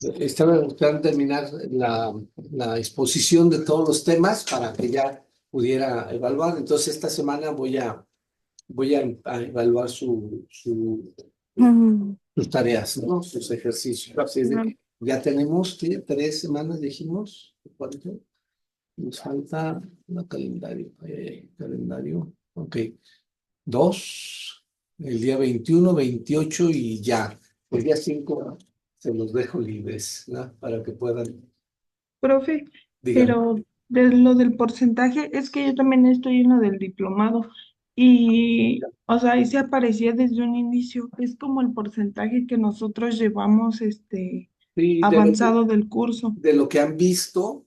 Estaba buscando terminar la exposición de todos los temas para que ya pudiera evaluar. Entonces, esta semana voy a evaluar Mm, sus tareas, ¿no? Sus ejercicios. Así es de no, que ya tenemos, ¿qué? 3 semanas, dijimos. ¿Cuánto? Nos falta el calendario. Calendario. Ok. Dos. El día 21, 28 y ya. El día 5 se los dejo libres, ¿no? Para que puedan, profe, dígame. pero de lo del porcentaje, es que yo también estoy en lo del diplomado y, o sea, ahí se aparecía desde un inicio, es como el porcentaje que nosotros llevamos, Sí, avanzado del curso. de lo que han visto,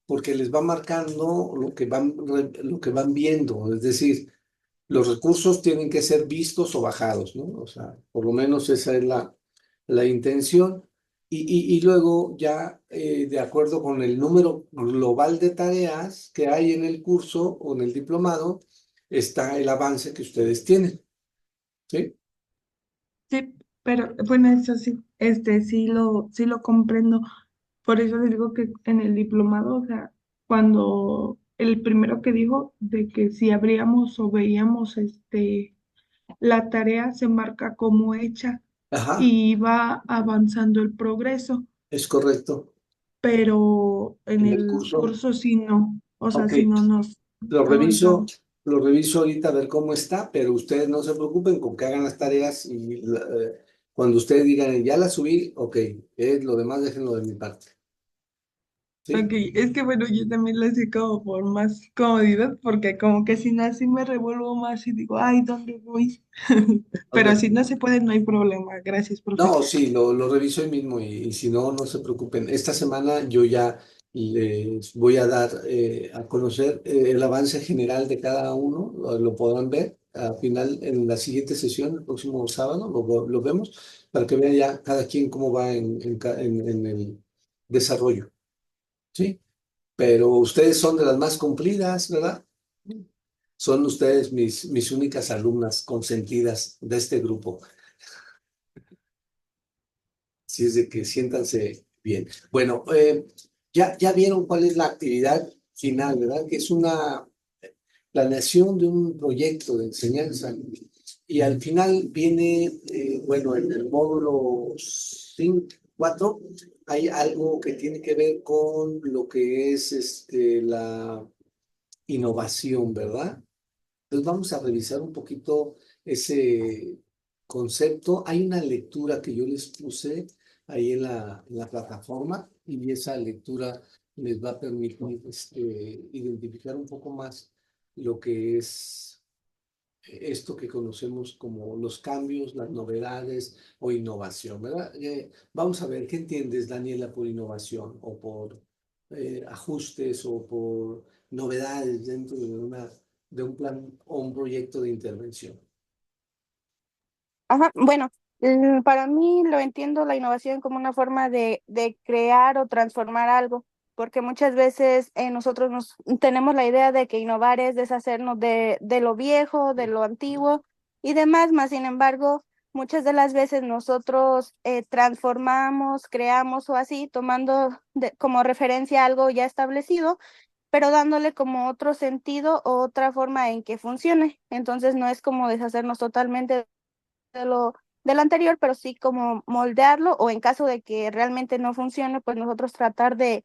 porque les va marcando lo que van viendo. Es decir, los recursos tienen que ser vistos o bajados, ¿no? O sea, por lo menos esa es la intención. Y luego ya, de acuerdo con el número global de tareas que hay en el curso o en el diplomado, está el avance que ustedes tienen, ¿sí? Sí, pero bueno, eso sí, sí lo comprendo. Por eso les digo que en el diplomado, o sea, cuando el primero que dijo de que si abríamos o veíamos la tarea se marca como hecha Ajá, y va avanzando el progreso, es correcto. pero en En el el curso, curso sí no, o sea, ok. sí no nos Lo reviso, avanzamos. lo reviso ahorita a ver cómo está, pero ustedes no se preocupen con que hagan las tareas y cuando ustedes digan, ya las subí, ok, lo demás déjenlo de mi parte. Ok, ¿Sí? es que bueno, yo también lo hice como por más comodidad, porque como que si no así me revuelvo más y digo, ay, ¿dónde voy? Pero Ok. si no se puede, no hay problema. Gracias, profe. No, sí, lo reviso hoy mismo y si no, no se preocupen. Esta semana yo ya les voy a dar a conocer el avance general de cada uno, lo podrán ver al final en la siguiente sesión, el próximo sábado, lo vemos, para que vean ya cada quien cómo va en el desarrollo, ¿sí? Pero ustedes son de las más cumplidas, ¿verdad? Son ustedes mis únicas alumnas consentidas de este grupo. Así es de que siéntanse bien. Bueno, ya vieron cuál es la actividad final, ¿verdad? Que es una planeación de un proyecto de enseñanza. Y al final viene, bueno, en el módulo 5, 4, hay algo que tiene que ver con lo que es la innovación, ¿verdad? Entonces vamos a revisar un poquito ese concepto. Hay una lectura que yo les puse ahí en la plataforma y esa lectura les va a permitir identificar un poco más lo que es esto que conocemos como los cambios, las novedades o innovación, ¿verdad? Vamos a ver, ¿qué entiendes, Daniela, por innovación o por ajustes o por novedades dentro de un plan o un proyecto de intervención? Ajá, bueno, para mí lo entiendo la innovación como una forma de crear o transformar algo, porque muchas veces nosotros tenemos la idea de que innovar es deshacernos de lo viejo, de lo antiguo y demás, más sin embargo, muchas de las veces nosotros transformamos, creamos o así, tomando como referencia algo ya establecido, pero dándole como otro sentido o otra forma en que funcione. Entonces no es como deshacernos totalmente del anterior, pero sí como moldearlo o en caso de que realmente no funcione, pues nosotros tratar de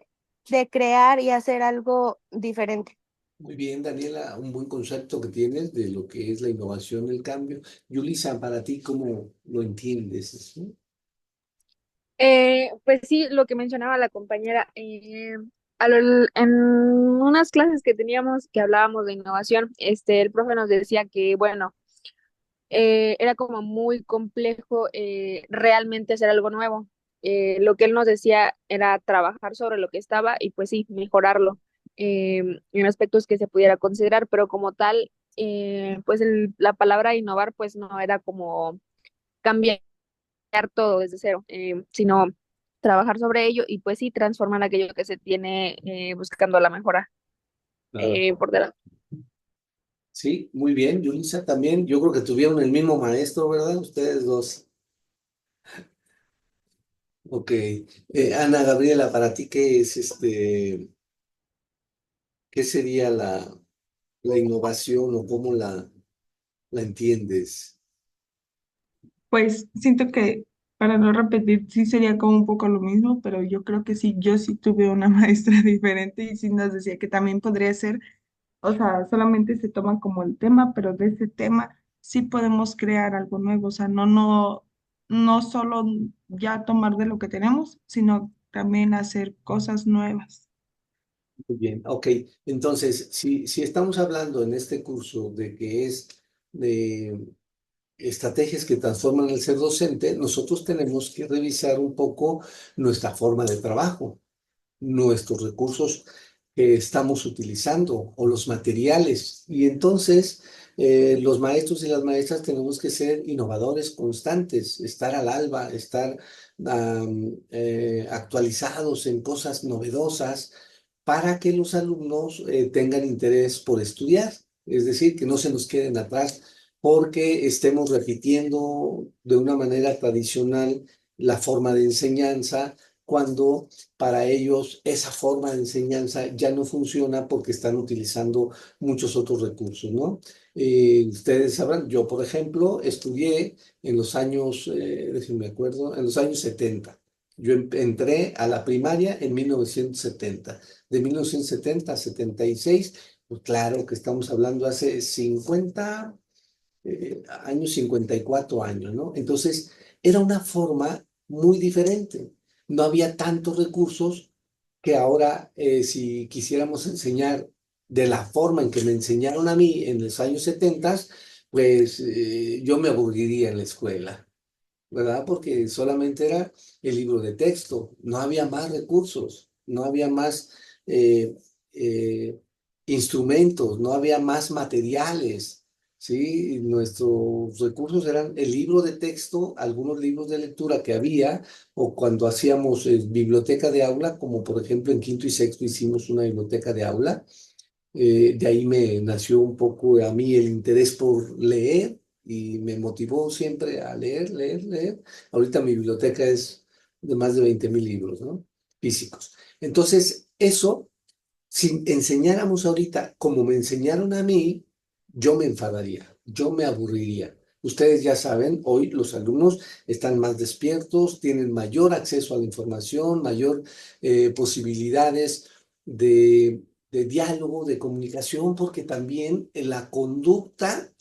crear y hacer algo diferente. Muy bien, Daniela, un buen concepto que tienes de lo que es la innovación, el cambio. Yulisa, para ti, ¿cómo lo entiendes? ¿Sí? Pues sí, lo que mencionaba la compañera, en unas clases que teníamos que hablábamos de innovación, el profe nos decía que, bueno, era como muy complejo realmente hacer algo nuevo. Lo que él nos decía era trabajar sobre lo que estaba y pues sí, mejorarlo en aspectos que se pudiera considerar, pero como tal, pues la palabra innovar pues no era como cambiar todo desde cero, sino trabajar sobre ello y pues sí, transformar aquello que se tiene buscando la mejora Claro. por delante. Sí, muy bien, Yulisa también. Yo creo que tuvieron el mismo maestro, ¿verdad? Ustedes dos. Ok. Ana Gabriela, para ti, ¿qué es qué sería la innovación o cómo la entiendes? Pues siento que, para no repetir, sí sería como un poco lo mismo, pero yo creo que sí, yo sí tuve una maestra diferente y sí nos decía que también podría ser, o sea, solamente se toma como el tema, pero de ese tema sí podemos crear algo nuevo, o sea, no solo ya tomar de lo que tenemos, sino también hacer cosas nuevas. Muy bien, ok. Entonces, si estamos hablando en este curso de que es de estrategias que transforman el ser docente, nosotros tenemos que revisar un poco nuestra forma de trabajo, nuestros recursos que estamos utilizando o los materiales. Y entonces, los maestros y las maestras tenemos que ser innovadores constantes, estar al alba, estar actualizados en cosas novedosas para que los alumnos tengan interés por estudiar, es decir, que no se nos queden atrás porque estemos repitiendo de una manera tradicional la forma de enseñanza, cuando para ellos esa forma de enseñanza ya no funciona porque están utilizando muchos otros recursos, ¿no? Ustedes sabrán, yo, por ejemplo, estudié en los años, déjenme acuerdo, en los años 70. Yo entré a la primaria en 1970. De 1970 a 76, pues claro que estamos hablando hace 50 años, 54 años, ¿no? Entonces, era una forma muy diferente. No había tantos recursos que ahora, si quisiéramos enseñar de la forma en que me enseñaron a mí en los años 70, pues yo me aburriría en la escuela, ¿verdad? Porque solamente era el libro de texto, no había más recursos, no había más eh, eh, instrumentos, no había más materiales, ¿sí? Y nuestros recursos eran el libro de texto, algunos libros de lectura que había, o cuando hacíamos biblioteca de aula, como por ejemplo en quinto y sexto hicimos una biblioteca de aula. De ahí me nació un poco a mí el interés por leer y me motivó siempre a leer, leer, leer. Ahorita mi biblioteca es de más de 20,000 libros, ¿no? Físicos. Entonces, eso, si enseñáramos ahorita como me enseñaron a mí, yo me enfadaría, yo me aburriría. Ustedes ya saben, hoy los alumnos están más despiertos, tienen mayor acceso a la información, mayor posibilidades de diálogo, de comunicación, porque también la conducta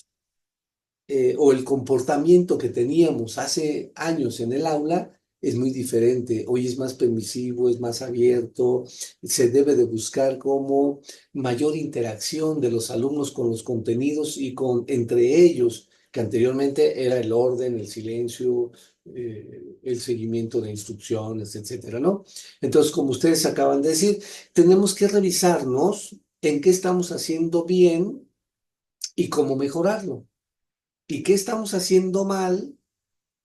o el comportamiento que teníamos hace años en el aula es muy diferente. Hoy es más permisivo, es más abierto, se debe de buscar como mayor interacción de los alumnos con los contenidos y con entre ellos, que anteriormente era el orden, el silencio, el seguimiento de instrucciones, etcétera, ¿no? Entonces, como ustedes acaban de decir, tenemos que revisarnos en qué estamos haciendo bien y cómo mejorarlo. ¿Y qué estamos haciendo mal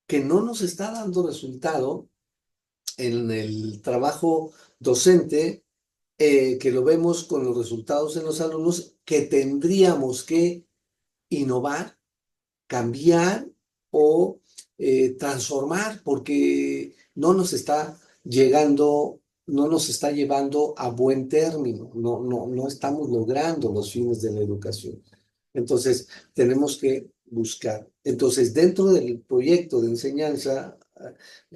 que no nos está dando resultado en el trabajo docente, que lo vemos con los resultados en los alumnos, que tendríamos que innovar, cambiar o transformar porque no nos está llegando, no nos está llevando a buen término, no estamos logrando los fines de la educación? Entonces, tenemos que buscar. Entonces, dentro del proyecto de enseñanza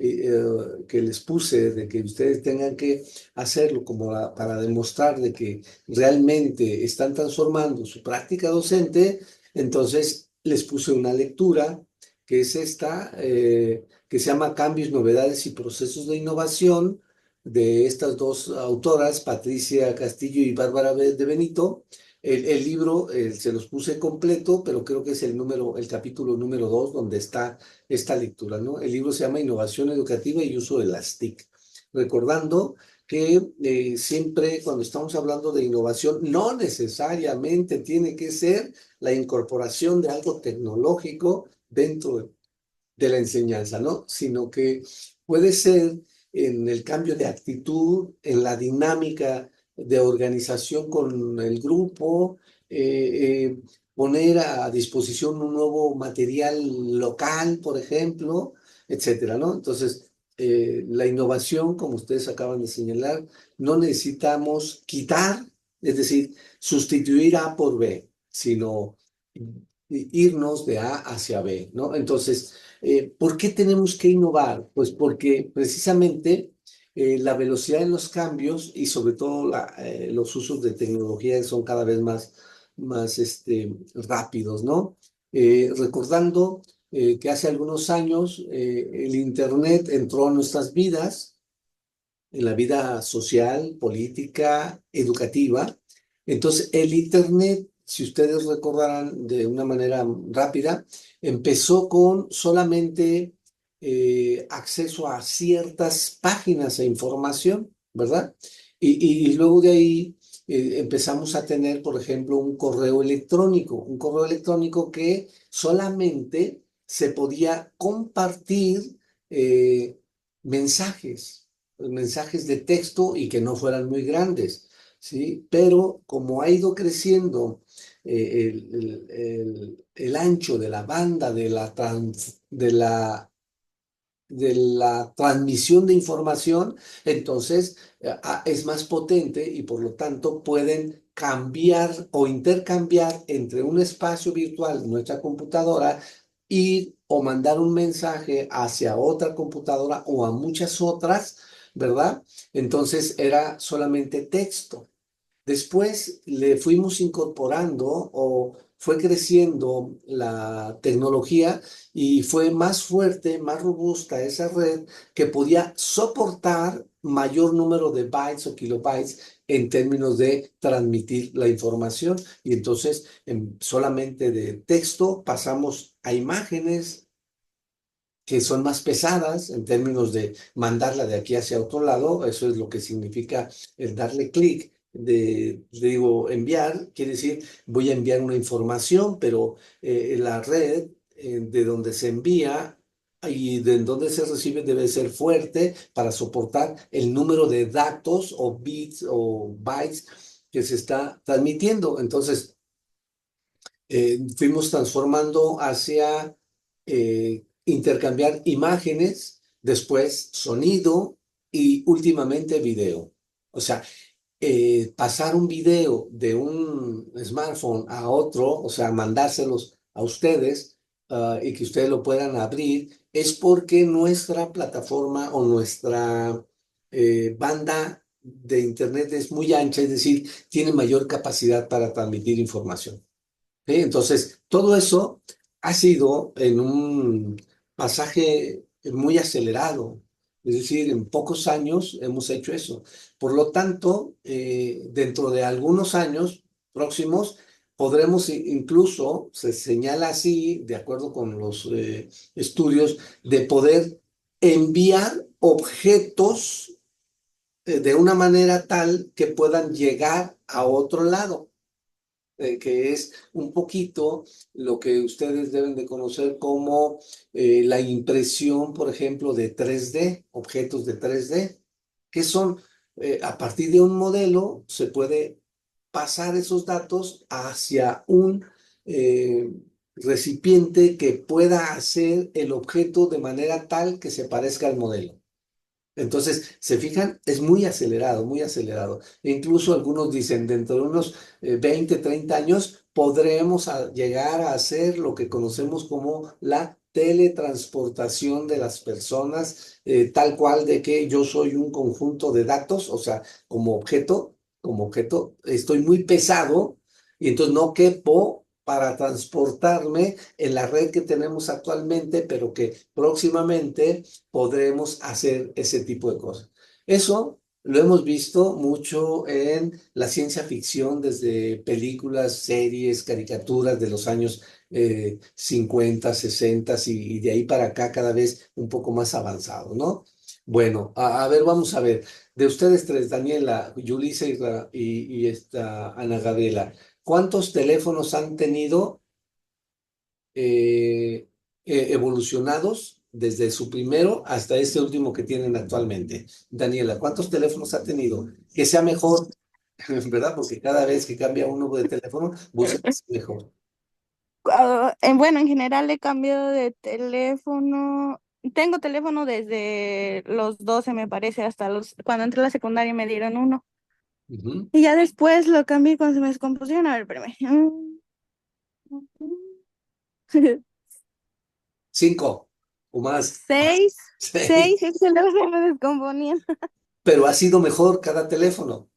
que les puse, de que ustedes tengan que hacerlo como para demostrar de que realmente están transformando su práctica docente, entonces les puse una lectura que es esta, que se llama Cambios, Novedades y Procesos de Innovación, de estas dos autoras, Patricia Castillo y Bárbara de Benito. El libro se los puse completo, pero creo que es el capítulo número 2 donde está esta lectura, ¿no? El libro se llama Innovación Educativa y Uso de las TIC. Recordando que siempre cuando estamos hablando de innovación, no necesariamente tiene que ser la incorporación de algo tecnológico dentro de la enseñanza, ¿no? Sino que puede ser en el cambio de actitud, en la dinámica de organización con el grupo, poner a disposición un nuevo material local, por ejemplo, etcétera, ¿no? Entonces, la innovación, como ustedes acaban de señalar, no necesitamos quitar, es decir, sustituir A por B, sino irnos de A hacia B, ¿no? Entonces, ¿por qué tenemos que innovar? Pues porque precisamente la velocidad de los cambios y sobre todo los usos de tecnología son cada vez más rápidos, ¿no? Recordando que hace algunos años el Internet entró a nuestras vidas, en la vida social, política, educativa. Entonces, el Internet, si ustedes recordarán de una manera rápida, empezó con solamente acceso a ciertas páginas e información, ¿verdad? Y luego de ahí empezamos a tener, por ejemplo, un correo electrónico que solamente se podía compartir mensajes, mensajes de texto y que no fueran muy grandes, ¿sí? Pero como ha ido creciendo el ancho de la banda de la transmisión de información, entonces es más potente y por lo tanto pueden cambiar o intercambiar entre un espacio virtual, nuestra computadora, y o mandar un mensaje hacia otra computadora o a muchas otras, ¿verdad? Entonces era solamente texto. Después le fuimos incorporando o fue creciendo la tecnología y fue más fuerte, más robusta esa red que podía soportar mayor número de bytes o kilobytes en términos de transmitir la información. Y entonces solamente de texto pasamos a imágenes que son más pesadas en términos de mandarla de aquí hacia otro lado. Eso es lo que significa el darle clic. Digo, enviar, quiere decir, voy a enviar una información, pero la red de donde se envía y de donde se recibe debe ser fuerte para soportar el número de datos o bits o bytes que se está transmitiendo. Entonces, fuimos transformando hacia intercambiar imágenes, después sonido y últimamente video. O sea, pasar un video de un smartphone a otro, o sea, mandárselos a ustedes y que ustedes lo puedan abrir, es porque nuestra plataforma o nuestra banda de Internet es muy ancha, es decir, tiene mayor capacidad para transmitir información. ¿Sí? Entonces, todo eso ha sido en un pasaje muy acelerado, es decir, en pocos años hemos hecho eso. Por lo tanto, dentro de algunos años próximos, podremos incluso, se señala así, de acuerdo con los estudios, de poder enviar objetos de una manera tal que puedan llegar a otro lado, que es un poquito lo que ustedes deben de conocer como la impresión, por ejemplo, de 3D, objetos de 3D, que son, a partir de un modelo, se puede pasar esos datos hacia un eh, recipiente que pueda hacer el objeto de manera tal que se parezca al modelo. Entonces, se fijan, es muy acelerado, muy acelerado. E incluso algunos dicen, dentro de unos 20, 30 años, podremos llegar a hacer lo que conocemos como la teletransportación de las personas, tal cual de que yo soy un conjunto de datos, o sea, como objeto, estoy muy pesado y entonces no quepo para transportarme en la red que tenemos actualmente, pero que próximamente podremos hacer ese tipo de cosas. Eso lo hemos visto mucho en la ciencia ficción, desde películas, series, caricaturas de los años 50, 60 y de ahí para acá cada vez un poco más avanzado, ¿no? Bueno, a ver, vamos a ver. De ustedes tres, Daniela, Yulisa y esta Ana Gabriela, ¿cuántos teléfonos han tenido eh, evolucionados desde su primero hasta este último que tienen actualmente? Daniela, ¿cuántos teléfonos ha tenido? Que sea mejor, ¿verdad? Porque cada vez que cambia uno de teléfono, busca que sea mejor. Bueno, en general he cambiado de teléfono tengo teléfono desde los 12, me parece, hasta cuando entré a la secundaria me dieron uno. Ujú. Y ya después lo cambié cuando se me descompusieron. A ver, espérame. 5 o más. Seis, Seis. seis, es que luego se me descomponían. Pero ha sido mejor cada teléfono.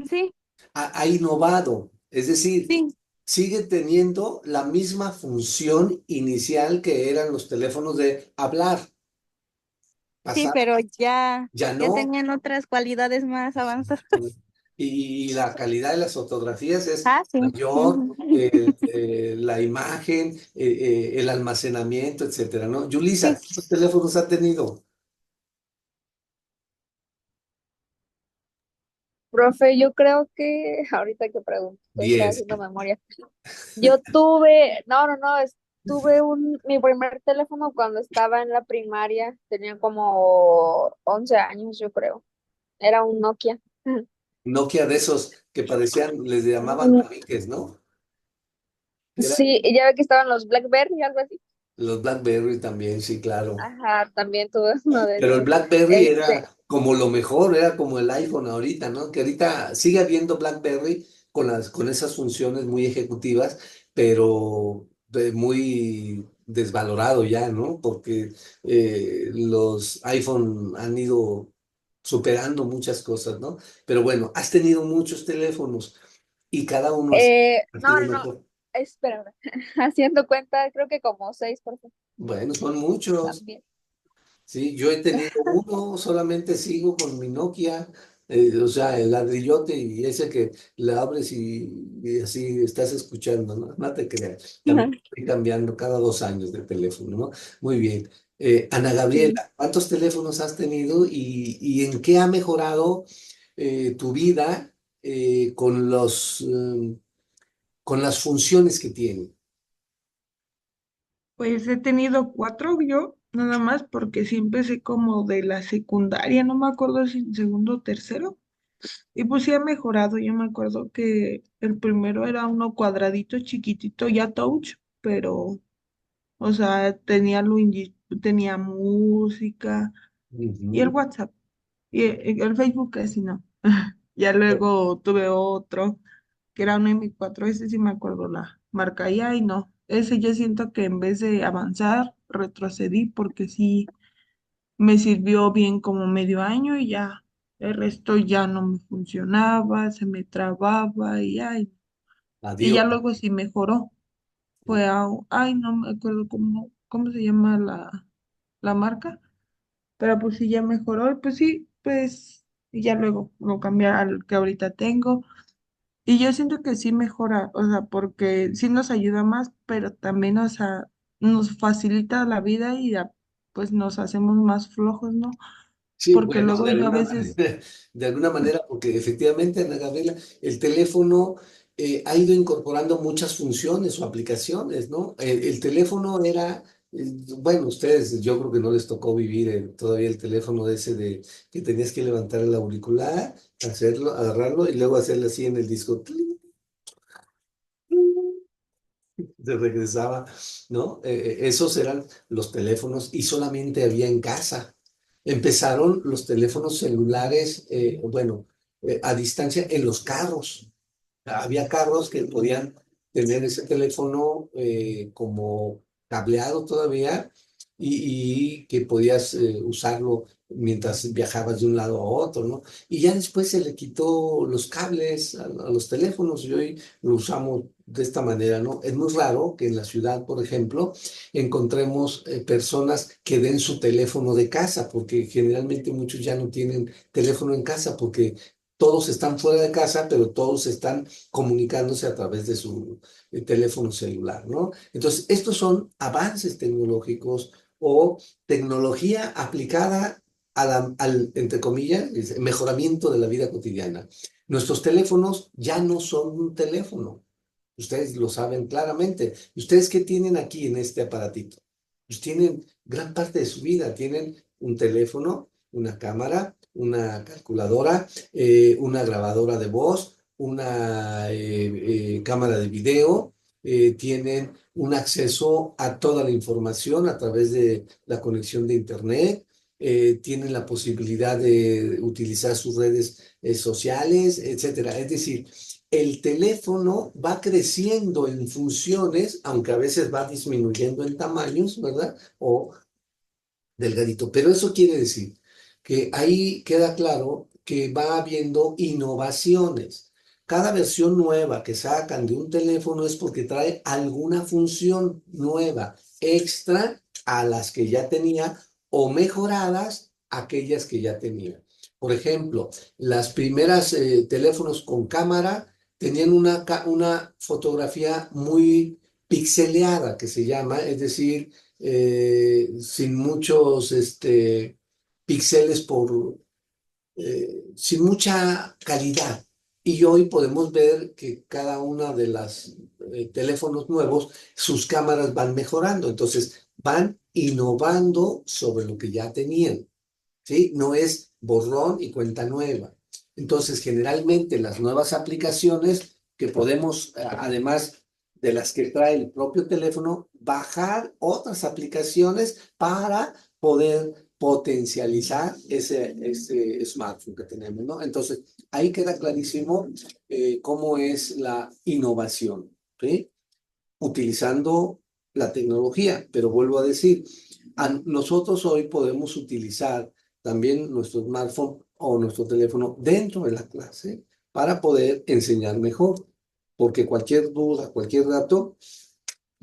Sí, Ha innovado. Es decir, sí, sigue teniendo la misma función inicial que eran los teléfonos de hablar. sí, Pasar, pero ya, ya ya no. tenían otras cualidades más avanzadas. Y la calidad de las fotografías es Ah, sí. mayor, la imagen, el almacenamiento, etcétera, ¿no? Sí. Yulisa, ¿cuántos teléfonos ha tenido? Profe, yo creo que ahorita que pregunto, estaba 10. haciendo memoria. Yo tuve, no, no, no, tuve mi primer teléfono cuando estaba en la primaria, tenía como 11 años, yo creo. Era un Nokia. Nokia de esos que parecían, les llamaban Mm, tabiques, ¿no? Eran sí, y ya ve que estaban los BlackBerry, algo así. los BlackBerry también, sí, claro. Ajá, también tuve uno de Pero el esos. BlackBerry Este, era como lo mejor, era como el iPhone ahorita, ¿no? Que ahorita sigue habiendo BlackBerry con esas funciones muy ejecutivas, pero muy desvalorado ya, ¿no? Porque los iPhone han ido superando muchas cosas, ¿no? Pero bueno, has tenido muchos teléfonos y cada uno ha no, sido no, no, mejor. espera, haciendo cuenta, creo que como 6% Bueno, son muchos. también. Sí, yo he tenido uno, solamente sigo con mi Nokia, o sea, el ladrillote y ese que le abres y así estás escuchando, ¿no? No te creas. También Ajá. estoy cambiando cada 2 años de teléfono, ¿no? Muy bien. Ana Sí. Gabriela, ¿cuántos teléfonos has tenido y en qué ha mejorado tu vida con las funciones que tiene? Pues he tenido 4 yo, nada más, porque sí empecé como de la secundaria, no me acuerdo si en segundo o tercero. Y pues sí ha mejorado, yo me acuerdo que el primero era uno cuadradito, chiquitito, ya touch, pero, o sea, tenía música y el Ujú. WhatsApp. Y el Facebook casi no. Ya luego tuve otro, que era un M4, ese sí me acuerdo la marca, y ay no, ese yo siento que en vez de avanzar, retrocedí porque sí me sirvió bien como medio año y ya, el resto ya no me funcionaba, se me trababa y ay, y Adiós. ya luego sí mejoró, ay, no me acuerdo cómo se llama la marca, pero pues sí ya mejoró, y pues sí, pues, y ya luego lo cambié al que ahorita tengo. Y yo siento que sí mejora, o sea, porque sí nos ayuda más, pero también, o sea, nos facilita la vida y ya, pues nos hacemos más flojos, ¿no? Sí, Porque bueno, luego yo a veces, de alguna manera, porque efectivamente, Ana Gabriela, el teléfono ha ido incorporando muchas funciones o aplicaciones, ¿no? El teléfono era, bueno, ustedes, yo creo que no les tocó vivir todavía el teléfono ese de que tenías que levantar el auricular, hacerlo, agarrarlo y luego hacerle así en el disco. Se regresaba, ¿no? Esos eran los teléfonos y solamente había en casa. Empezaron los teléfonos celulares, bueno, a distancia en los carros. Había carros que podían tener ese teléfono como cableado todavía y que podías usarlo mientras viajabas de un lado a otro, ¿no? Y ya después se le quitó los cables a los teléfonos y hoy lo usamos de esta manera, ¿no? Es muy raro que en la ciudad, por ejemplo, encontremos personas que den su teléfono de casa, porque generalmente muchos ya no tienen teléfono en casa porque todos están fuera de casa, pero todos están comunicándose a través de su teléfono celular, ¿no? Entonces, estos son avances tecnológicos o tecnología aplicada entre comillas, mejoramiento de la vida cotidiana. Nuestros teléfonos ya no son un teléfono. Ustedes lo saben claramente. ¿Ustedes qué tienen aquí en este aparatito? Pues tienen gran parte de su vida. Tienen un teléfono, una cámara, una calculadora, una grabadora de voz, una cámara de video tienen un acceso a toda la información a través de la conexión de Internet, tienen la posibilidad de utilizar sus redes sociales, etcétera. Es decir, el teléfono va creciendo en funciones, aunque a veces va disminuyendo en tamaños, ¿verdad? O delgadito. Pero eso quiere decir que ahí queda claro que va habiendo innovaciones. Cada versión nueva que sacan de un teléfono es porque trae alguna función nueva, extra a las que ya tenía o mejoradas aquellas que ya tenía. Por ejemplo, las primeras teléfonos con cámara tenían una fotografía muy pixeleada, que se llama, es decir, sin muchos píxeles sin mucha calidad. Y hoy podemos ver que cada una de las teléfonos nuevos, sus cámaras van mejorando, entonces van innovando sobre lo que ya tenían, ¿sí? No es borrón y cuenta nueva. Entonces, generalmente las nuevas aplicaciones que podemos, además de las que trae el propio teléfono, bajar otras aplicaciones para poder potencializar ese smartphone que tenemos, ¿no? Entonces, ahí queda clarísimo cómo es la innovación, ¿sí? Utilizando la tecnología, pero vuelvo a decir, nosotros hoy podemos utilizar también nuestro smartphone o nuestro teléfono dentro de la clase para poder enseñar mejor, porque cualquier duda, cualquier dato,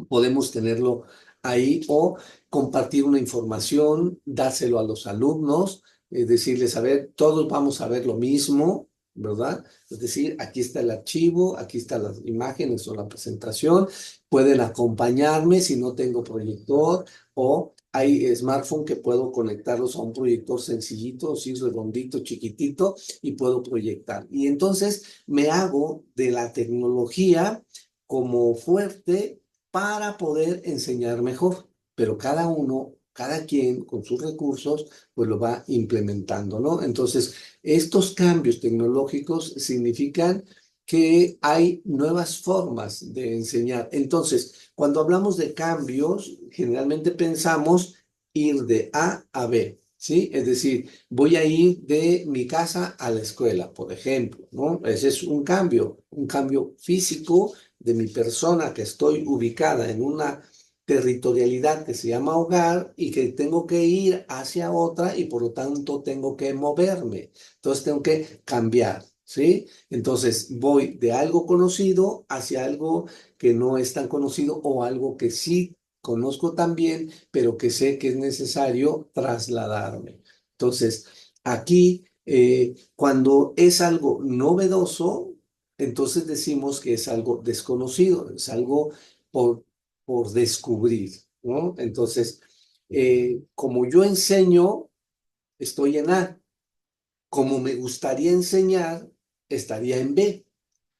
podemos tenerlo ahí o compartir una información, dárselo a los alumnos, decirles, a ver, todos vamos a ver lo mismo, ¿verdad? Es decir, aquí está el archivo, aquí están las imágenes o la presentación, pueden acompañarme si no tengo proyector o hay smartphone que puedo conectarlos a un proyector sencillito, así redondito, chiquitito y puedo proyectar. Y entonces me hago de la tecnología como fuerte para poder enseñar mejor, pero cada uno, cada quien con sus recursos, pues lo va implementando, ¿no? Entonces, estos cambios tecnológicos significan que hay nuevas formas de enseñar. Entonces, cuando hablamos de cambios, generalmente pensamos ir de A B, ¿sí? Es decir, voy a ir de mi casa a la escuela, por ejemplo, ¿no? Ese es un cambio físico de mi persona que estoy ubicada en una territorialidad que se llama hogar y que tengo que ir hacia otra y por lo tanto tengo que moverme. Entonces tengo que cambiar, ¿sí? Entonces voy de algo conocido hacia algo que no es tan conocido o algo que sí conozco también, pero que sé que es necesario trasladarme. Entonces, aquí, cuando es algo novedoso, entonces decimos que es algo desconocido, es algo por, por descubrir, ¿no? Entonces, como yo enseño, estoy en A. Como me gustaría enseñar, estaría en B.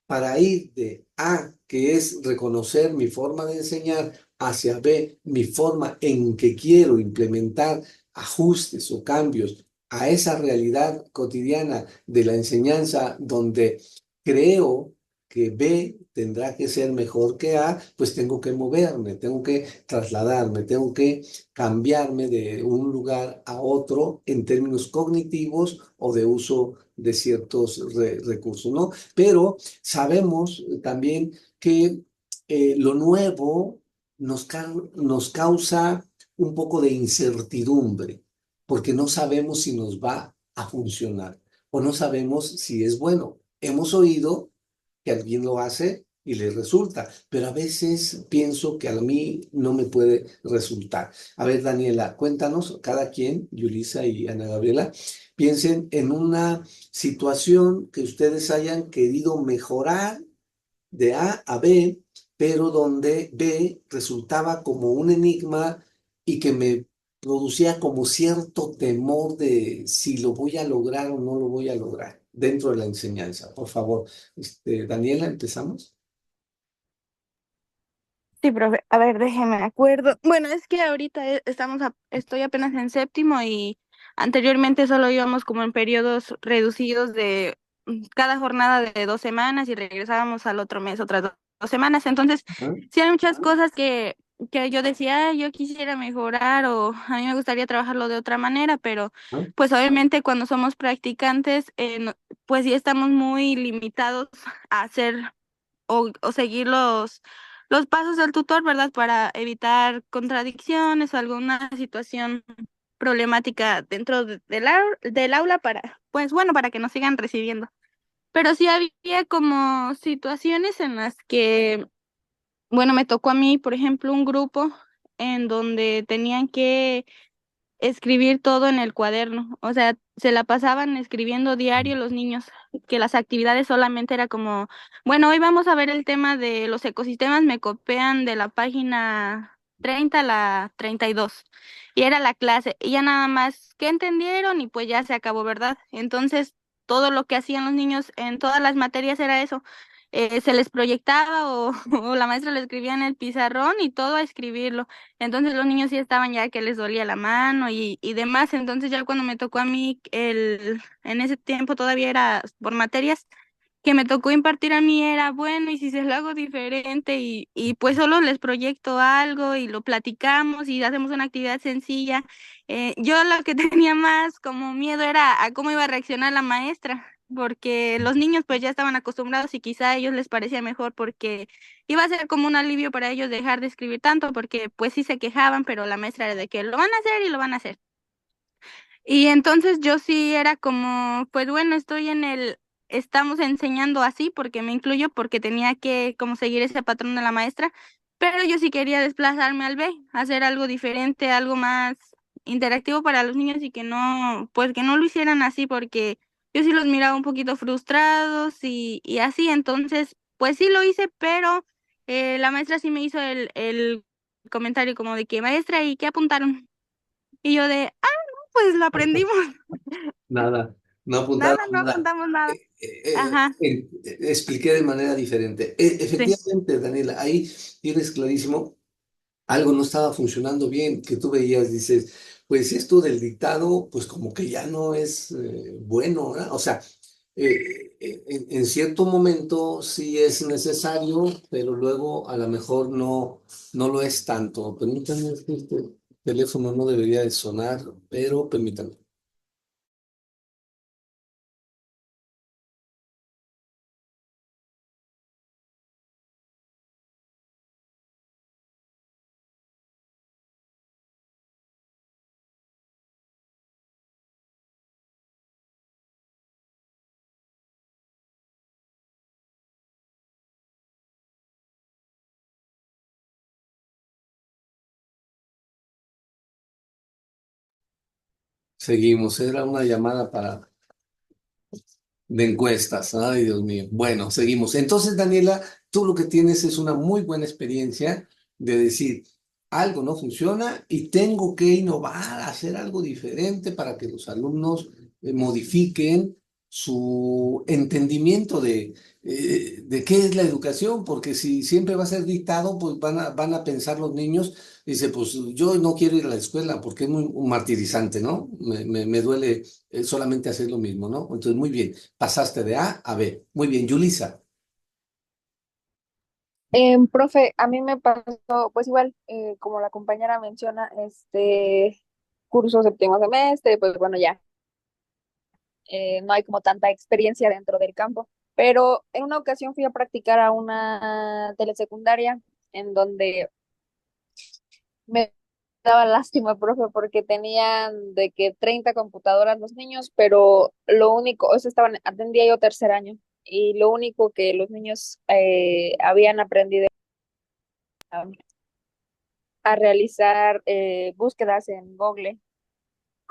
Para ir de A, que es reconocer mi forma de enseñar, hacia B, mi forma en que quiero implementar ajustes o cambios a esa realidad cotidiana de la enseñanza donde creo que B tendrá que ser mejor que A, pues tengo que moverme, tengo que trasladarme, tengo que cambiarme de un lugar a otro en términos cognitivos o de uso de ciertos recursos, ¿no? Pero sabemos también que lo nuevo nos causa un poco de incertidumbre, porque no sabemos si nos va a funcionar o no sabemos si es bueno. Hemos oído que alguien lo hace y le resulta, pero a veces pienso que a mí no me puede resultar. A ver, Daniela, cuéntanos, cada quien, Yulisa y Ana Gabriela, piensen en una situación que ustedes hayan querido mejorar de A a B, pero donde B resultaba como un enigma y que me producía como cierto temor de si lo voy a lograr o no lo voy a lograr dentro de la enseñanza. Por favor, Daniela, empezamos. Sí, profe. A ver, déjeme acuerdo. Bueno, es que ahorita estoy apenas en séptimo y anteriormente solo íbamos como en periodos reducidos de cada jornada de 2 semanas y regresábamos al otro mes otras 2 semanas. Entonces, ¿Ah? sí hay muchas cosas que yo decía, "Ay, yo quisiera mejorar o a mí me gustaría trabajarlo de otra manera", pero ¿Ah? pues obviamente cuando somos practicantes, pues sí estamos muy limitados a hacer o seguir los pasos del tutor, ¿verdad? Para evitar contradicciones o alguna situación problemática dentro del aula para, pues bueno, para que nos sigan recibiendo. Pero sí había como situaciones en las que, bueno, me tocó a mí, por ejemplo, un grupo en donde tenían que escribir todo en el cuaderno. O sea, se la pasaban escribiendo diario los niños, que las actividades solamente era como, bueno, hoy vamos a ver el tema de los ecosistemas, me copian de la página 30 a la 32. Y era la clase, y ya nada más que entendieron y pues ya se acabó, ¿verdad? Entonces, todo lo que hacían los niños en todas las materias era eso. Se les proyectaba o, o la maestra lo escribía en el pizarrón y todo a escribirlo. Entonces los niños sí estaban ya que les dolía la mano y demás. Entonces ya cuando me tocó a mí, en ese tiempo todavía era por materias, que me tocó impartir a mí era, bueno, y si se lo hago diferente y pues solo les proyecto algo y lo platicamos y hacemos una actividad sencilla. Yo lo que tenía más como miedo era a cómo iba a reaccionar la maestra, porque los niños pues ya estaban acostumbrados y quizá a ellos les parecía mejor porque iba a ser como un alivio para ellos dejar de escribir tanto, porque pues sí se quejaban, pero la maestra era de que lo van a hacer y lo van a hacer. Y entonces yo sí era como, pues bueno, estamos enseñando así porque me incluyo, porque tenía que como seguir ese patrón de la maestra, pero yo sí quería desplazarme al B, hacer algo diferente, algo más interactivo para los niños y que no, pues que no lo hicieran así porque yo sí los miraba un poquito frustrados y así, entonces pues sí lo hice, pero la maestra sí me hizo el comentario como de que, maestra, ¿y qué apuntaron? Y yo de, pues lo aprendimos. Nada, no apuntaron Nada, no nada. apuntamos nada. Ajá, Expliqué de manera diferente. sí. Efectivamente, Daniela, ahí tienes clarísimo, algo no estaba funcionando bien, que tú veías, dices, pues esto del dictado, pues como que ya no es bueno, ¿verdad? O sea, en cierto momento sí es necesario, pero luego a lo mejor no lo es tanto. Permítanme, es que este teléfono no debería de sonar, pero permítanme. Seguimos, era una llamada para de encuestas. Ay, Dios mío. Bueno, seguimos. Entonces, Daniela, tú lo que tienes es una muy buena experiencia de decir, algo no funciona y tengo que innovar, hacer algo diferente para que los alumnos modifiquen su entendimiento de qué es la educación, porque si siempre va a ser dictado, pues van a pensar los niños, dice, pues yo no quiero ir a la escuela porque es muy martirizante, ¿no? Me duele solamente hacer lo mismo, ¿no? Entonces, muy bien. Pasaste de A a B. Muy bien, Yulisa. Profe, a mí me pasó, pues igual, como la compañera menciona, curso séptimo semestre, pues bueno, ya, no hay como tanta experiencia dentro del campo, pero en una ocasión fui a practicar a una telesecundaria en donde me daba lástima, profe, porque tenían de que 30 computadoras los niños, pero lo único, o sea, atendía yo tercer año, y lo único que los niños habían aprendido a realizar búsquedas en Google.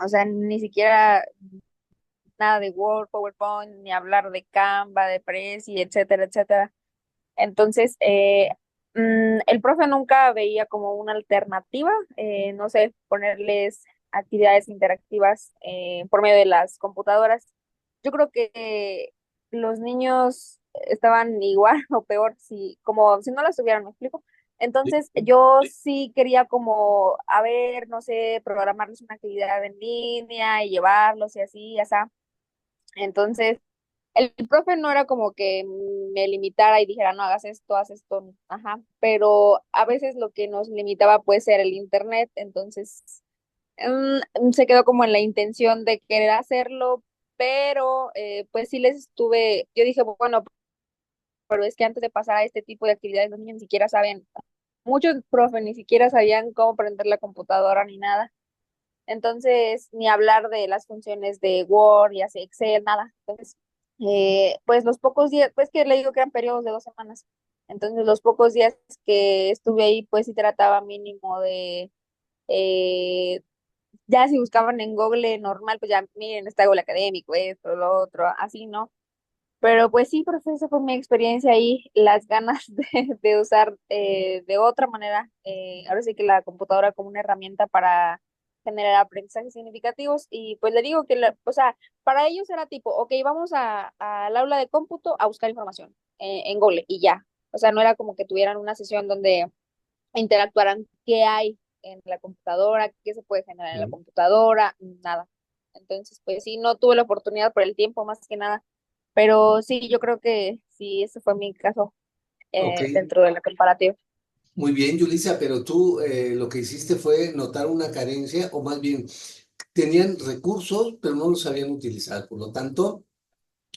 O sea, ni siquiera nada de Word, PowerPoint, ni hablar de Canva, de Prezi, etcétera, etcétera. Entonces, el profe nunca veía como una alternativa, no sé, ponerles actividades interactivas por medio de las computadoras. Yo creo que los niños estaban igual o peor como si no las tuvieran, ¿me explico? Entonces, yo sí quería como, a ver, no sé, programarles una actividad en línea y llevarlos y así, ya está. Entonces, el profe no era como que me limitara y dijera, no hagas esto, haz esto, ajá, pero a veces lo que nos limitaba puede ser el internet, entonces se quedó como en la intención de querer hacerlo, pero pues sí les estuve, yo dije, bueno, pero es que antes de pasar a este tipo de actividades los niños ni siquiera saben, muchos profes ni siquiera sabían cómo prender la computadora ni nada. Entonces, ni hablar de las funciones de Word y así Excel, nada. Entonces, pues los pocos días, pues que le digo que eran periodos de 2 semanas. Entonces, los pocos días que estuve ahí, pues sí trataba mínimo de, eh, ya si buscaban en Google normal, pues ya miren, está Google Académico, esto, lo otro, así, ¿no? Pero pues sí, profe, esa fue mi experiencia ahí, las ganas de usar de otra manera, ahora sí que la computadora como una herramienta para generar aprendizajes significativos y pues le digo que, o sea, para ellos era tipo, ok, vamos al aula de cómputo a buscar información en Google y ya, o sea, no era como que tuvieran una sesión donde interactuaran qué hay en la computadora, qué se puede generar en la Mm. computadora, nada. Entonces, pues sí, no tuve la oportunidad por el tiempo más que nada, pero sí, yo creo que sí, ese fue mi caso Ok, dentro de la comparativa. muy bien, Yulisa, pero tú lo que hiciste fue notar una carencia, o más bien, tenían recursos, pero no los sabían utilizar, por lo tanto,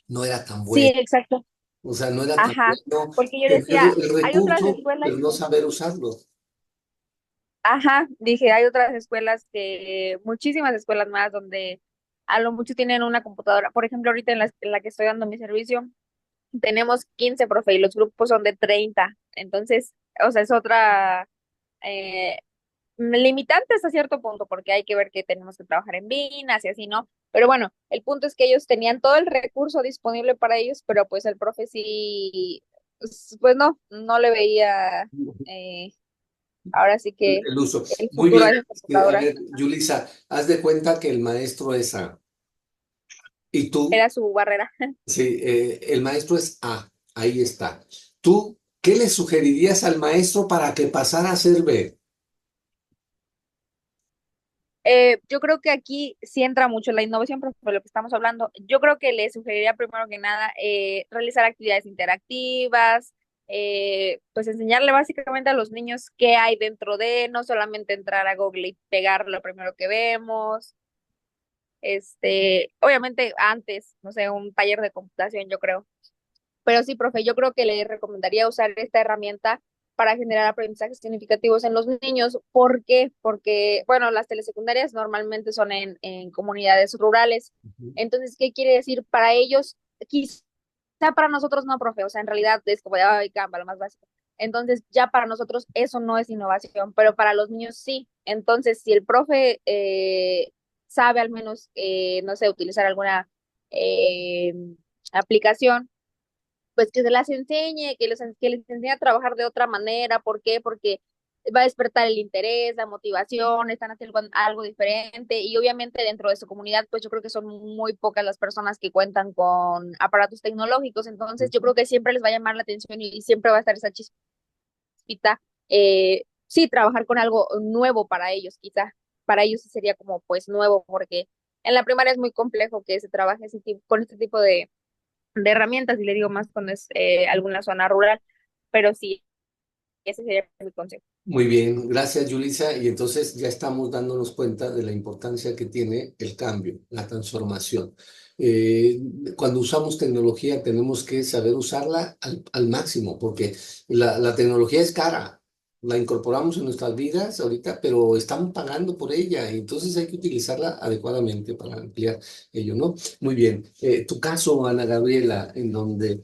no era tan Sí, bueno. exacto. O sea, no era tan Ajá, bueno porque yo tener decía, el hay otras recurso, escuelas, pero no saber usarlo. ajá, dije, hay otras escuelas que, muchísimas escuelas más donde a lo mucho tienen una computadora. Por ejemplo, ahorita en la que estoy dando mi servicio, tenemos 15 profe y los grupos son de 30. Entonces, o sea, es otra eh, limitante hasta cierto punto, porque hay que ver que tenemos que trabajar en Vinas y así, ¿no? Pero bueno, el punto es que ellos tenían todo el recurso disponible para ellos, pero pues el profe sí, pues no le veía, eh, ahora sí que El uso. el Muy futuro bien. a esa A computadora ver, Yulisa, haz de cuenta que el maestro es A. Y tú, era su barrera. sí, el maestro es A. Ahí está. ¿Tú qué le sugerirías al maestro para que pasara a ser B? Yo creo que aquí sí entra mucho la innovación, por lo que estamos hablando. Yo creo que le sugeriría primero que nada realizar actividades interactivas, pues enseñarle básicamente a los niños qué hay dentro de, no solamente entrar a Google y pegar lo primero que vemos. Obviamente antes, no sé, un taller de computación, yo creo. Pero sí, profe, yo creo que le recomendaría usar esta herramienta para generar aprendizajes significativos en los niños. ¿Por qué? Porque, bueno, las telesecundarias normalmente son en comunidades rurales. Ujú. Entonces, ¿qué quiere decir? Para ellos, quizá para nosotros no, profe, o sea, en realidad es como de, ay, Canva, lo más básico. Entonces, ya para nosotros eso no es innovación, pero para los niños sí. Entonces, si el profe sabe al menos, no sé, utilizar alguna eh, aplicación, pues que se las enseñe, que les enseñe a trabajar de otra manera. ¿Por qué? Porque va a despertar el interés, la motivación, están haciendo algo diferente y obviamente dentro de su comunidad, pues yo creo que son muy pocas las personas que cuentan con aparatos tecnológicos, entonces yo creo que siempre les va a llamar la atención y siempre va a estar esa chispita, sí, trabajar con algo nuevo para ellos, quizá para ellos sí sería como pues nuevo, porque en la primaria es muy complejo que se trabaje con este tipo de herramientas, y le digo más cuando es alguna zona rural, pero sí, ese sería mi consejo. Muy bien, gracias, Yulisa. Y entonces ya estamos dándonos cuenta de la importancia que tiene el cambio, la transformación. Eh, Cuando usamos tecnología tenemos que saber usarla al máximo, porque la tecnología es cara. La incorporamos en nuestras vidas ahorita, pero estamos pagando por ella. Y entonces hay que utilizarla adecuadamente para ampliar ello, ¿no? Muy bien. Tu caso, Ana Gabriela, en donde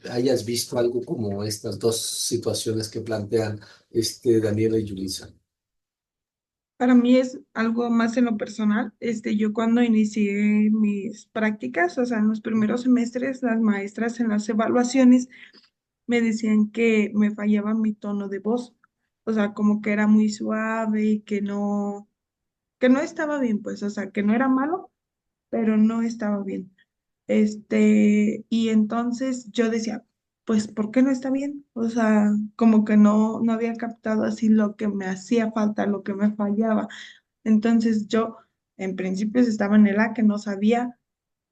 hayas visto algo como estas dos situaciones que plantean Daniela y Yulisa. Para mí es algo más en lo personal. Yo cuando inicié mis prácticas, o sea, en los primeros semestres, las maestras en las evaluaciones me decían que me fallaba mi tono de voz, o sea, como que era muy suave y que no estaba bien, pues, o sea, que no era malo, pero no estaba bien. Y entonces yo decía, pues, ¿por qué no está bien? O sea, como que no había captado así lo que me hacía falta, lo que me fallaba. Entonces yo, en principio, estaba en el A, que no sabía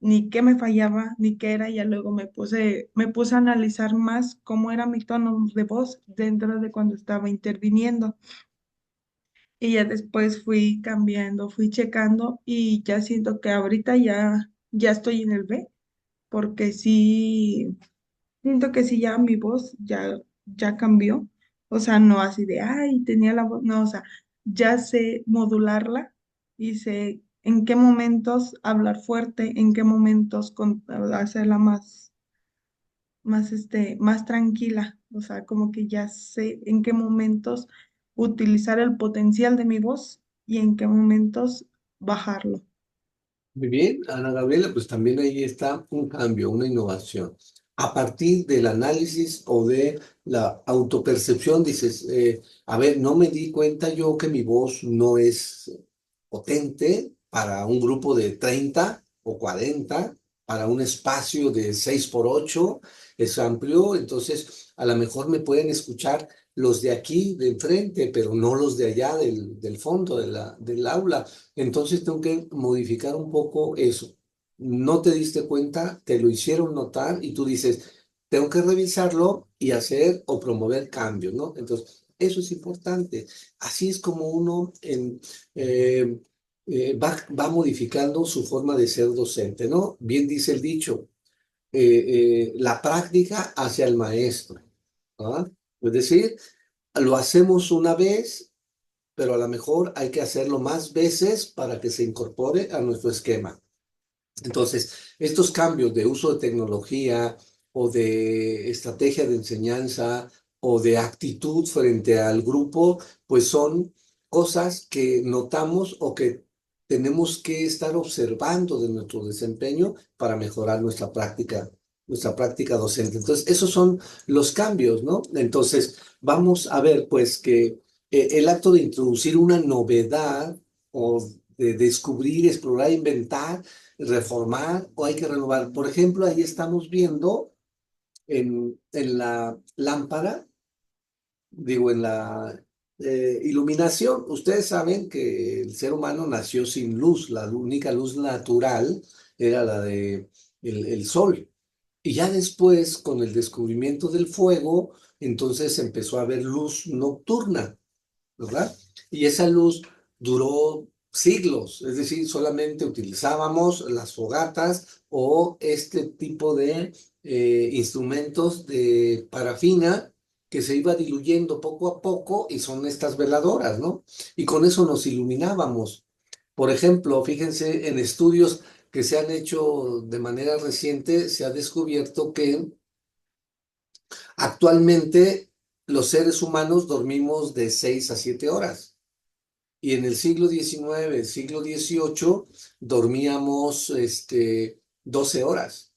ni qué me fallaba, ni qué era. Ya luego me puse a analizar más cómo era mi tono de voz dentro de cuando estaba interviniendo. Y ya después fui cambiando, fui checando y ya siento que ahorita ya estoy en el B, porque sí, siento que sí ya mi voz ya cambió. O sea, no así de, ay, tenía la voz, no, o sea, ya sé modularla y sé en qué momentos hablar fuerte, en qué momentos hacerla más tranquila. O sea, como que ya sé en qué momentos utilizar el potencial de mi voz y en qué momentos bajarlo. Muy bien, Ana Gabriela, pues también ahí está un cambio, una innovación. A partir del análisis o de la autopercepción, dices, a ver, no me di cuenta yo que mi voz no es potente para un grupo de 30 o 40, para un espacio de 6 por 8 es amplio, entonces a lo mejor me pueden escuchar los de aquí, de enfrente, pero no los de allá del fondo del aula. Entonces tengo que modificar un poco eso. No te diste cuenta, te lo hicieron notar y tú dices, tengo que revisarlo y hacer o promover cambios, ¿no? Entonces, eso es importante. Así es como uno eh, va modificando su forma de ser docente, ¿no? Bien dice el dicho, la práctica hacia el maestro, ¿ah? Es decir, lo hacemos una vez, pero a lo mejor hay que hacerlo más veces para que se incorpore a nuestro esquema. Entonces, estos cambios de uso de tecnología o de estrategia de enseñanza o de actitud frente al grupo, pues son cosas que notamos o que tenemos que estar observando de nuestro desempeño para mejorar nuestra práctica docente. Entonces, esos son los cambios, ¿no? Entonces, vamos a ver, pues, que el acto de introducir una novedad o de descubrir, explorar, inventar, reformar o hay que renovar. Por ejemplo, ahí estamos viendo en la lámpara, digo, en la iluminación. Ustedes saben que el ser humano nació sin luz, la única luz natural era la de el sol. Y ya después, con el descubrimiento del fuego, entonces empezó a haber luz nocturna, ¿verdad? Y esa luz duró siglos, es decir, solamente utilizábamos las fogatas o este tipo de instrumentos de parafina que se iba diluyendo poco a poco y son estas veladoras, ¿no? Y con eso nos iluminábamos. Por ejemplo, fíjense en estudios que se han hecho de manera reciente, se ha descubierto que actualmente los seres humanos dormimos de 6 a 7 horas. Y en el siglo XIX, el siglo XVIII, dormíamos 12 horas,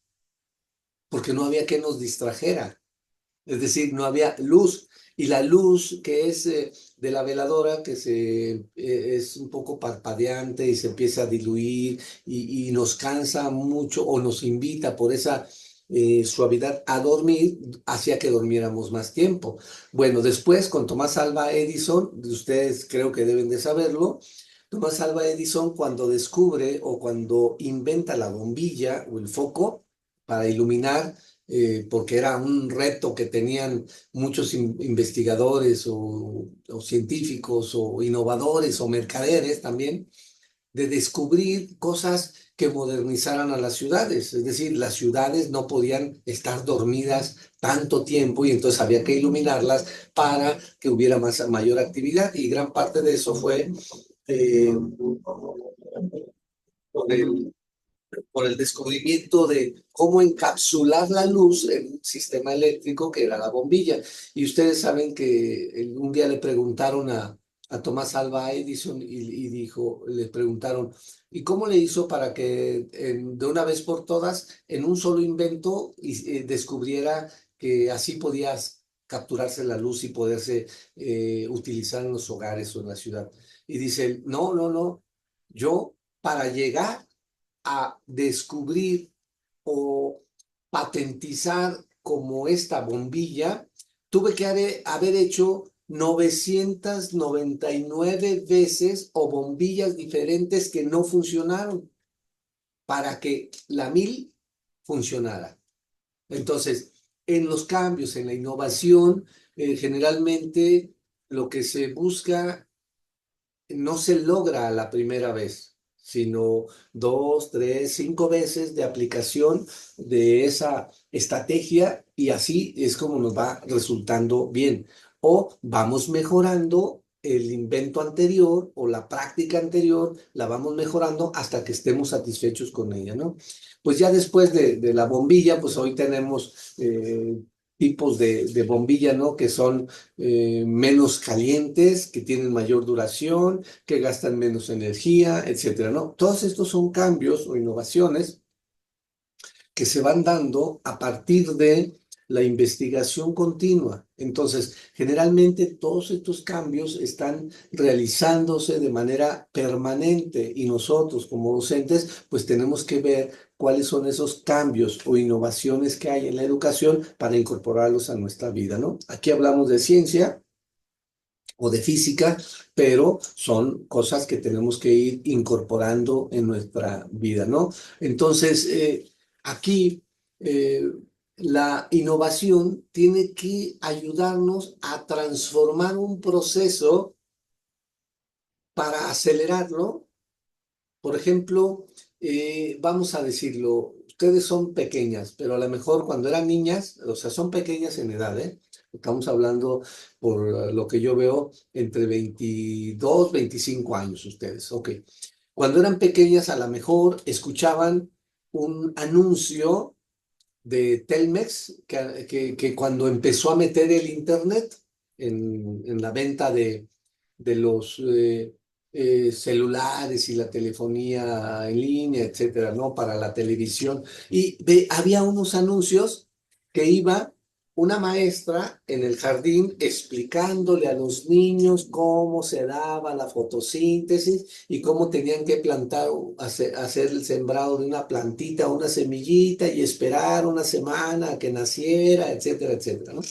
porque no había que nos distrajera. Es decir, no había luz. Y la luz que es de la veladora, que es un poco parpadeante y se empieza a diluir y nos cansa mucho o nos invita por esa suavidad a dormir, hacía que durmiéramos más tiempo. Bueno, después con Tomás Alva Edison, ustedes creo que deben de saberlo, Tomás Alva Edison cuando descubre o cuando inventa la bombilla o el foco para iluminar, porque era un reto que tenían muchos investigadores o científicos o innovadores o mercaderes también, de descubrir cosas que modernizaran a las ciudades. Es decir, las ciudades no podían estar dormidas tanto tiempo y entonces había que iluminarlas para que hubiera mayor actividad y gran parte de eso fue con por el descubrimiento de cómo encapsular la luz en un sistema eléctrico que era la bombilla. Y ustedes saben que un día le preguntaron a Tomás Alva Edison y dijo, le preguntaron, ¿y cómo le hizo para que de una vez por todas, en un solo invento, descubriera que así podías capturarse la luz y poderse utilizar en los hogares o en la ciudad? Y dice, él, no, no, no, yo para llegar a descubrir o patentizar como esta bombilla, tuve que haber hecho 999 veces o bombillas diferentes que no funcionaron. para que la mil funcionara. Entonces, en los cambios, en la innovación, generalmente lo que se busca no se logra a la primera vez, sino 2, 3, 5 veces de aplicación de esa estrategia y así es como nos va resultando bien. O vamos mejorando el invento anterior o la práctica anterior, la vamos mejorando hasta que estemos satisfechos con ella, ¿no? Pues ya después de la bombilla, pues hoy tenemos tipos de bombilla, ¿no? Que son menos calientes, que tienen mayor duración, que gastan menos energía, etcétera, ¿no? Todos estos son cambios o innovaciones que se van dando a partir de la investigación continua. Entonces, generalmente todos estos cambios están realizándose de manera permanente y nosotros como docentes, pues tenemos que ver cuáles son esos cambios o innovaciones que hay en la educación para incorporarlos a nuestra vida, ¿no? Aquí hablamos de ciencia o de física, pero son cosas que tenemos que ir incorporando en nuestra vida, ¿no? Entonces, aquí eh, la innovación tiene que ayudarnos a transformar un proceso para acelerarlo. Por ejemplo, vamos a decirlo, ustedes son pequeñas, pero a lo mejor cuando eran niñas, o sea, son pequeñas en edad, ¿eh? Estamos hablando, por lo que yo veo, entre 22, 25 años ustedes, ok. Cuando eran pequeñas, a lo mejor escuchaban un anuncio de Telmex que cuando empezó a meter el Internet en la venta de los celulares y la telefonía en línea, etcétera, ¿no? Para la televisión. Y había unos anuncios que iba una maestra en el jardín explicándole a los niños cómo se daba la fotosíntesis y cómo tenían que plantar, hacer el sembrado de una plantita, una semillita y esperar una semana a que naciera, etcétera, etcétera, ¿no?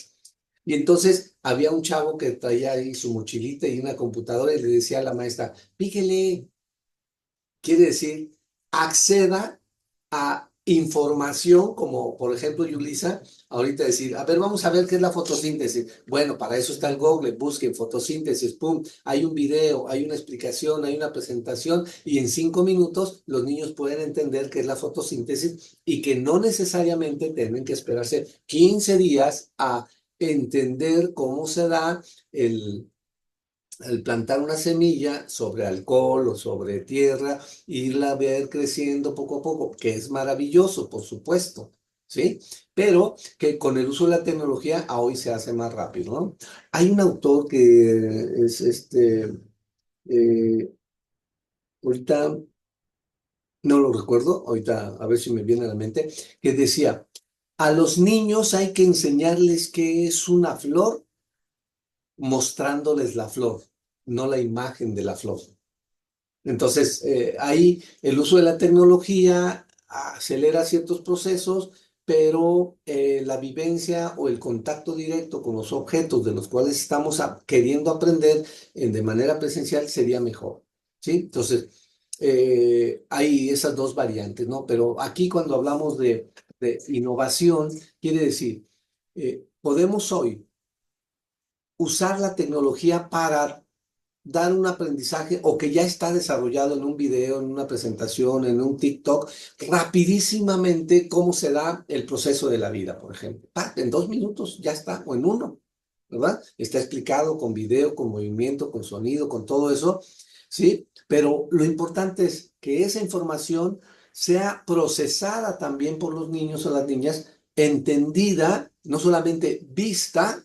Y entonces había un chavo que traía ahí su mochilita y una computadora y le decía a la maestra, píquele, quiere decir, acceda a información como, por ejemplo, Yulisa, ahorita decir, a ver, vamos a ver qué es la fotosíntesis. Bueno, para eso está el Google, busquen fotosíntesis, pum, hay un video, hay una explicación, hay una presentación y en 5 minutos los niños pueden entender qué es la fotosíntesis y que no necesariamente tienen que esperarse 15 días a entender cómo se da el plantar una semilla sobre alcohol o sobre tierra, irla a ver creciendo poco a poco, que es maravilloso, por supuesto, ¿sí? Pero que con el uso de la tecnología a hoy se hace más rápido, ¿no? Hay un autor que es eh, ahorita no lo recuerdo, ahorita a ver si me viene a la mente, que decía, a los niños hay que enseñarles qué es una flor mostrándoles la flor, no la imagen de la flor. Entonces, ahí el uso de la tecnología acelera ciertos procesos, pero la vivencia o el contacto directo con los objetos de los cuales estamos queriendo aprender de manera presencial sería mejor, ¿sí? Entonces, hay esas dos variantes, ¿no? Pero aquí cuando hablamos de innovación, quiere decir, podemos hoy usar la tecnología para dar un aprendizaje o que ya está desarrollado en un video, en una presentación, en un TikTok, rapidísimamente cómo se da el proceso de la vida, por ejemplo. En 2 minutos ya está, o en 1, ¿verdad? Está explicado con video, con movimiento, con sonido, con todo eso, ¿sí? Pero lo importante es que esa información sea procesada también por los niños o las niñas, entendida, no solamente vista,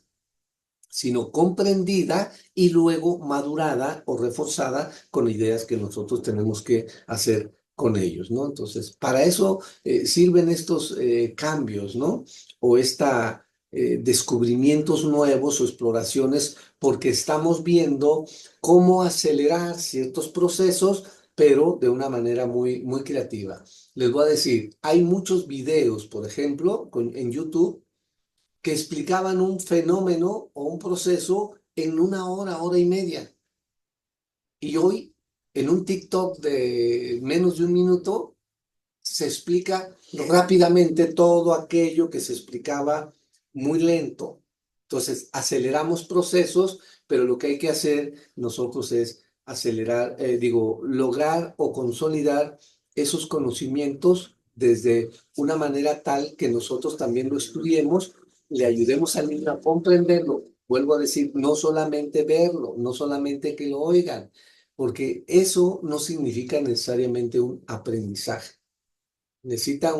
sino comprendida y luego madurada o reforzada con ideas que nosotros tenemos que hacer con ellos, ¿no? Entonces, para eso sirven estos cambios, ¿no? O esta descubrimientos nuevos o exploraciones, porque estamos viendo cómo acelerar ciertos procesos, pero de una manera muy, muy creativa. Les voy a decir, hay muchos videos, por ejemplo, en YouTube que explicaban un fenómeno o un proceso en 1 hora, hora y media. Y hoy, en un TikTok de menos de 1 minuto, se explica rápidamente todo aquello que se explicaba muy lento. Entonces, aceleramos procesos, pero lo que hay que hacer nosotros es acelerar, lograr o consolidar esos conocimientos desde una manera tal que nosotros también lo estudiemos, le ayudemos al niño a comprenderlo. Vuelvo a decir, no solamente verlo, no solamente que lo oigan, porque eso no significa necesariamente un aprendizaje. Necesita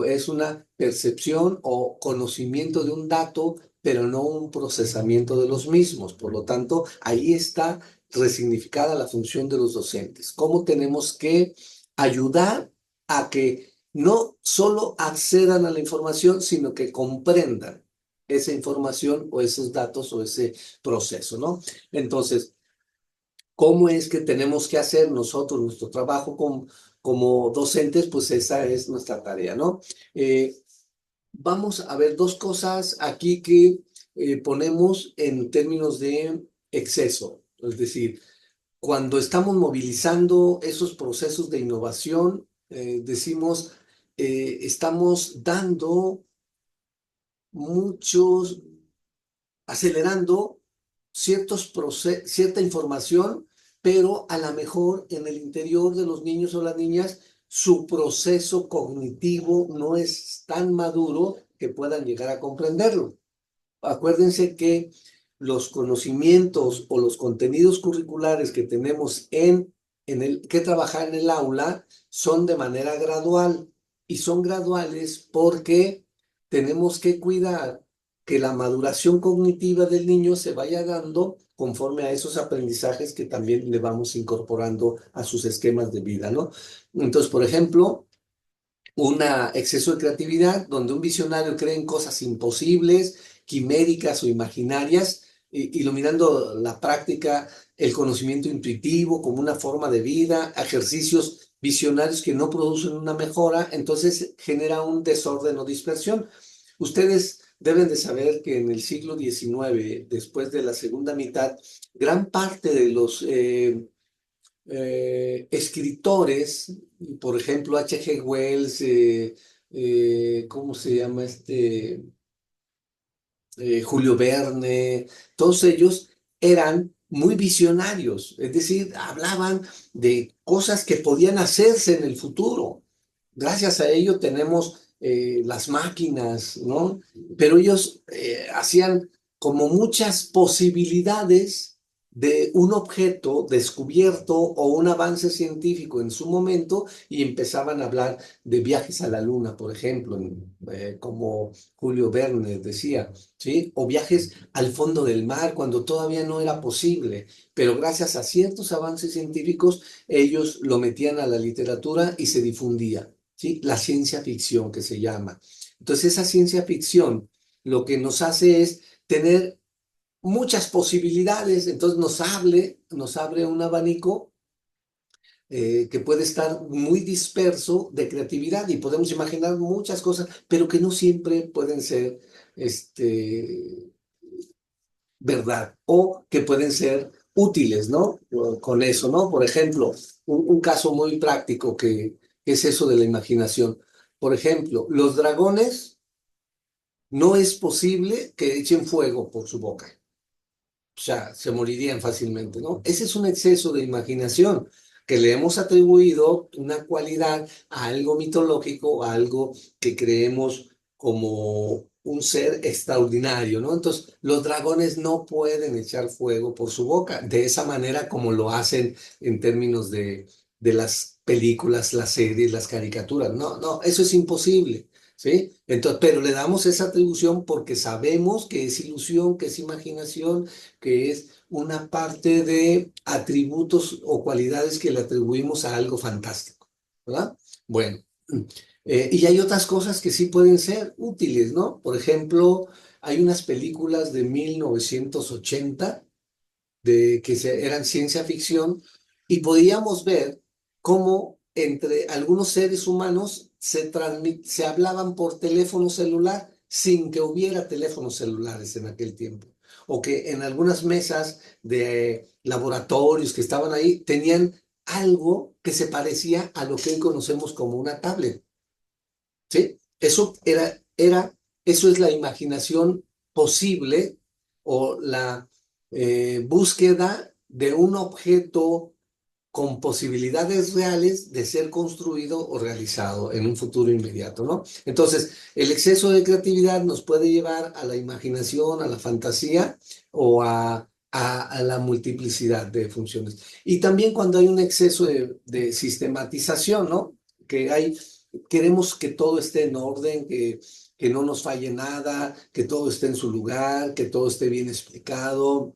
es una percepción o conocimiento de un dato, pero no un procesamiento de los mismos. Por lo tanto, ahí está resignificada la función de los docentes. ¿Cómo tenemos que ayudar a que no solo accedan a la información, sino que comprendan esa información o esos datos o ese proceso, ¿no? Entonces, ¿cómo es que tenemos que hacer nosotros nuestro trabajo como docentes? Pues esa es nuestra tarea, ¿no? Vamos a ver dos cosas aquí que ponemos en términos de exceso. Es decir, cuando estamos movilizando esos procesos de innovación, decimos, estamos dando muchos, acelerando cierta información, pero a lo mejor en el interior de los niños o las niñas su proceso cognitivo no es tan maduro que puedan llegar a comprenderlo. Acuérdense que los conocimientos o los contenidos curriculares que tenemos que trabajar en el aula son de manera gradual y son graduales porque tenemos que cuidar que la maduración cognitiva del niño se vaya dando conforme a esos aprendizajes que también le vamos incorporando a sus esquemas de vida, ¿no? Entonces, por ejemplo, un exceso de creatividad donde un visionario cree en cosas imposibles, quiméricas o imaginarias, iluminando la práctica, el conocimiento intuitivo como una forma de vida, ejercicios visionarios que no producen una mejora, entonces genera un desorden o dispersión. Ustedes deben de saber que en el siglo XIX, después de la segunda mitad, gran parte de los escritores, por ejemplo, H.G. Wells, ¿cómo se llama Julio Verne, todos ellos eran muy visionarios, es decir, hablaban de cosas que podían hacerse en el futuro. Gracias a ello tenemos las máquinas, ¿no? Pero ellos hacían como muchas posibilidades de un objeto descubierto o un avance científico en su momento y empezaban a hablar de viajes a la luna, por ejemplo, como Julio Verne decía, ¿sí? O viajes al fondo del mar cuando todavía no era posible, pero gracias a ciertos avances científicos ellos lo metían a la literatura y se difundía, ¿sí? La ciencia ficción que se llama. Entonces esa ciencia ficción lo que nos hace es tener muchas posibilidades, entonces nos abre un abanico que puede estar muy disperso de creatividad y podemos imaginar muchas cosas, pero que no siempre pueden ser verdad o que pueden ser útiles, ¿no? Con eso, ¿no? Por ejemplo, un caso muy práctico que es eso de la imaginación. Por ejemplo, los dragones no es posible que echen fuego por su boca. O sea, se morirían fácilmente, ¿no? Ese es un exceso de imaginación que le hemos atribuido una cualidad a algo mitológico, a algo que creemos como un ser extraordinario, ¿no? Entonces, los dragones no pueden echar fuego por su boca, de esa manera como lo hacen en términos de las películas, las series, las caricaturas. No, no, eso es imposible. ¿Sí? Entonces, pero le damos esa atribución porque sabemos que es ilusión, que es imaginación, que es una parte de atributos o cualidades que le atribuimos a algo fantástico, ¿verdad? Bueno, y hay otras cosas que sí pueden ser útiles, ¿no? Por ejemplo, hay unas películas de 1980 eran ciencia ficción y podíamos ver cómo entre algunos seres humanos se hablaban por teléfono celular sin que hubiera teléfonos celulares en aquel tiempo. O que en algunas mesas de laboratorios que estaban ahí tenían algo que se parecía a lo que hoy conocemos como una tablet. ¿Sí? Eso es la imaginación posible o la búsqueda de un objeto con posibilidades reales de ser construido o realizado en un futuro inmediato, ¿no? Entonces, el exceso de creatividad nos puede llevar a la imaginación, a la fantasía o a la multiplicidad de funciones. Y también cuando hay un exceso de sistematización, ¿no? Que hay, queremos que todo esté en orden, que no nos falle nada, que todo esté en su lugar, que todo esté bien explicado.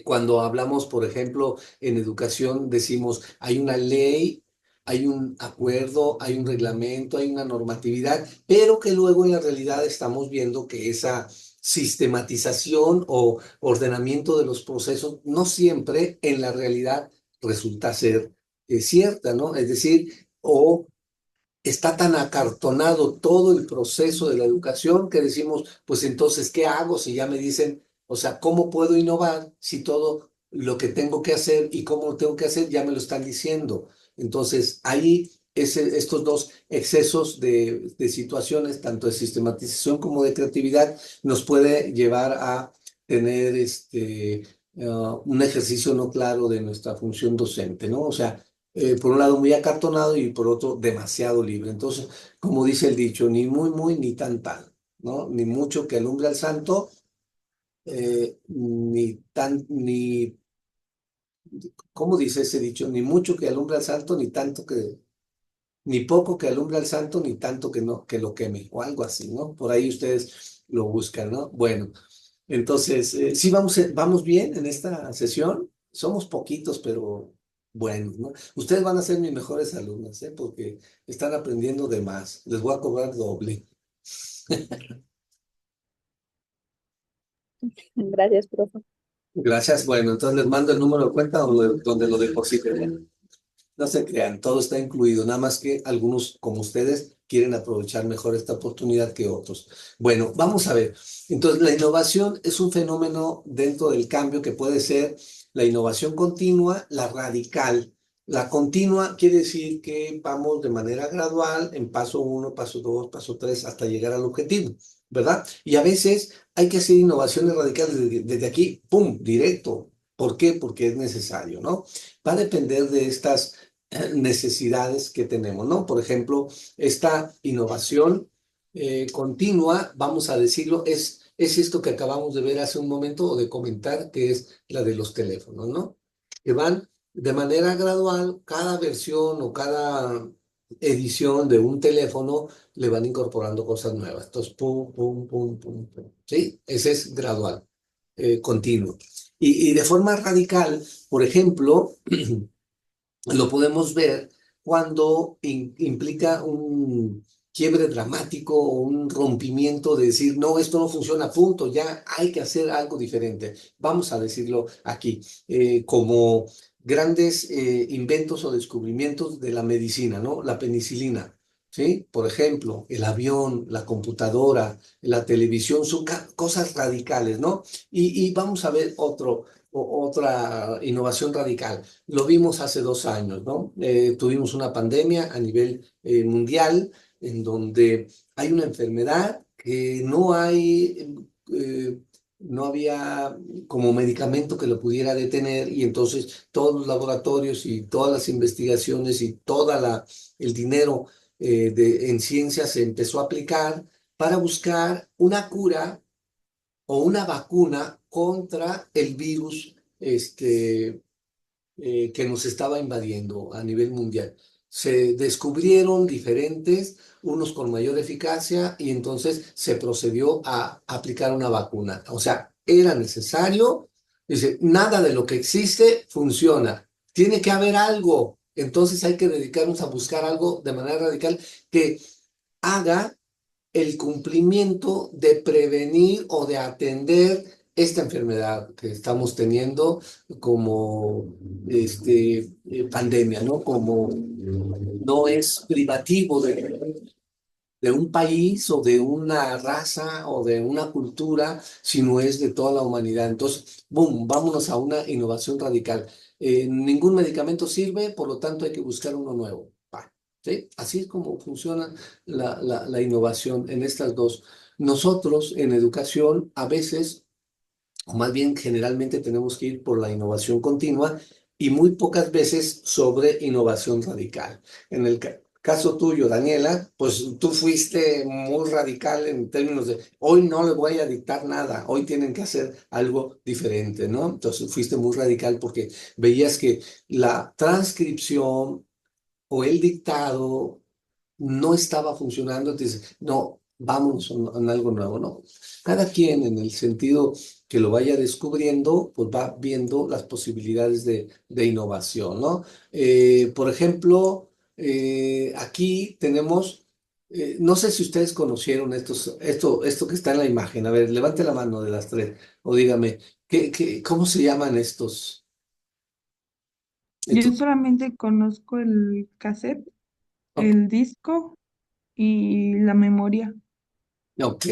Cuando hablamos, por ejemplo, en educación, decimos, hay una ley, hay un acuerdo, hay un reglamento, hay una normatividad, pero que luego en la realidad estamos viendo que esa sistematización o ordenamiento de los procesos no siempre en la realidad resulta ser cierta, ¿no? Es decir, o está tan acartonado todo el proceso de la educación que decimos, pues entonces, ¿qué hago si ya me dicen, o sea, cómo puedo innovar si todo lo que tengo que hacer y cómo lo tengo que hacer ya me lo están diciendo? Entonces, ahí estos dos excesos de situaciones, tanto de sistematización como de creatividad, nos puede llevar a tener un ejercicio no claro de nuestra función docente, ¿no? O sea, por un lado muy acartonado y por otro demasiado libre. Entonces, como dice el dicho, ni muy, muy, ni tan, tan, ¿no? Ni mucho que alumbre al santo, ni tan, ni, ¿cómo dice ese dicho? Ni mucho que alumbre al santo, ni tanto que, ni poco que alumbre al santo, ni tanto que no, que lo queme, o algo así, ¿no? Por ahí ustedes lo buscan, ¿no? Bueno, entonces, sí vamos bien en esta sesión. Somos poquitos, pero buenos, ¿no? Ustedes van a ser mis mejores alumnos, ¿eh? Porque están aprendiendo de más. Les voy a cobrar doble. Gracias, profe. Gracias. Bueno, entonces les mando el número de cuenta donde lo depositen. No se crean, todo está incluido, nada más que algunos, como ustedes, quieren aprovechar mejor esta oportunidad que otros. Bueno, vamos a ver. Entonces, la innovación es un fenómeno dentro del cambio que puede ser la innovación continua, la radical. La continua quiere decir que vamos de manera gradual en paso uno, paso dos, paso tres, hasta llegar al objetivo, ¿verdad? Y a veces hay que hacer innovaciones radicales desde aquí, ¡pum!, directo. ¿Por qué? Porque es necesario, ¿no? Va a depender de estas necesidades que tenemos, ¿no? Por ejemplo, esta innovación continua, vamos a decirlo, es esto que acabamos de ver hace un momento o de comentar, que es la de los teléfonos, ¿no? Que van de manera gradual, cada versión o cada edición de un teléfono le van incorporando cosas nuevas. Entonces, pum, pum, pum, pum, pum. ¿Sí? Ese es gradual, continuo. Y de forma radical, por ejemplo, lo podemos ver cuando implica un quiebre dramático o un rompimiento de decir, no, esto no funciona, punto, ya hay que hacer algo diferente. Vamos a decirlo aquí, como grandes inventos o descubrimientos de la medicina, ¿no? La penicilina, ¿sí? Por ejemplo, el avión, la computadora, la televisión, son cosas radicales, ¿no? Y vamos a ver otra innovación radical. Lo vimos hace 2 años, ¿no? Tuvimos una pandemia a nivel mundial en donde hay una enfermedad que no había como medicamento que lo pudiera detener y entonces todos los laboratorios y todas las investigaciones y el dinero en ciencia se empezó a aplicar para buscar una cura o una vacuna contra el virus que nos estaba invadiendo a nivel mundial. Se descubrieron diferentes, unos con mayor eficacia, y entonces se procedió a aplicar una vacuna. O sea, era necesario, dice, nada de lo que existe funciona. Tiene que haber algo. Entonces hay que dedicarnos a buscar algo de manera radical que haga el cumplimiento de prevenir o de atender esta enfermedad que estamos teniendo como pandemia, ¿no? Como no es privativo de un país o de una raza o de una cultura, sino es de toda la humanidad. Entonces, boom, vámonos a una innovación radical. ningún medicamento sirve, por lo tanto hay que buscar uno nuevo. Pa, ¿sí? Así es como funciona la innovación en estas dos. Nosotros en educación a veces, o más bien generalmente tenemos que ir por la innovación continua y muy pocas veces sobre innovación radical. En el caso tuyo, Daniela, pues tú fuiste muy radical en términos de, hoy no le voy a dictar nada, hoy tienen que hacer algo diferente, ¿no? Entonces fuiste muy radical porque veías que la transcripción o el dictado no estaba funcionando, entonces, no, vamos en algo nuevo, ¿no? Cada quien en el sentido que lo vaya descubriendo, pues va viendo las posibilidades de innovación, ¿no? Por ejemplo, aquí tenemos, no sé si ustedes conocieron esto que está en la imagen. A ver, levante la mano de las tres o dígame, ¿cómo se llaman estos? Yo solamente conozco el cassette, Ok. el disco y la memoria. Ok.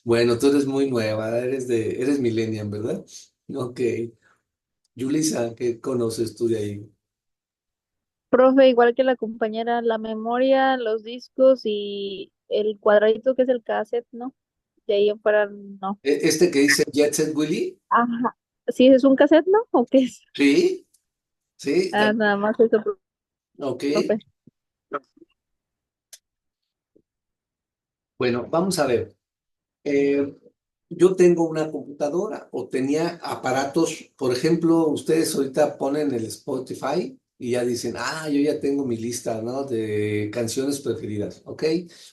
Bueno, tú eres muy nueva, eres millennial, ¿verdad? Ok. Yulisa, ¿qué conoces tú de ahí? Profe, igual que la compañera, la memoria, los discos y el cuadradito que es el cassette, ¿no? De ahí en fuera, no. Este que dice Jet Set Willy, Ajá. ¿Sí es un cassette, no? ¿O qué es? sí, sí, Ah, nada más eso, ok. profe. Bueno, vamos a ver. Eh, yo tengo una computadora o tenía aparatos, por ejemplo, ustedes ahorita ponen el Spotify y ya dicen, yo ya tengo mi lista, ¿no? De canciones preferidas, ¿ok?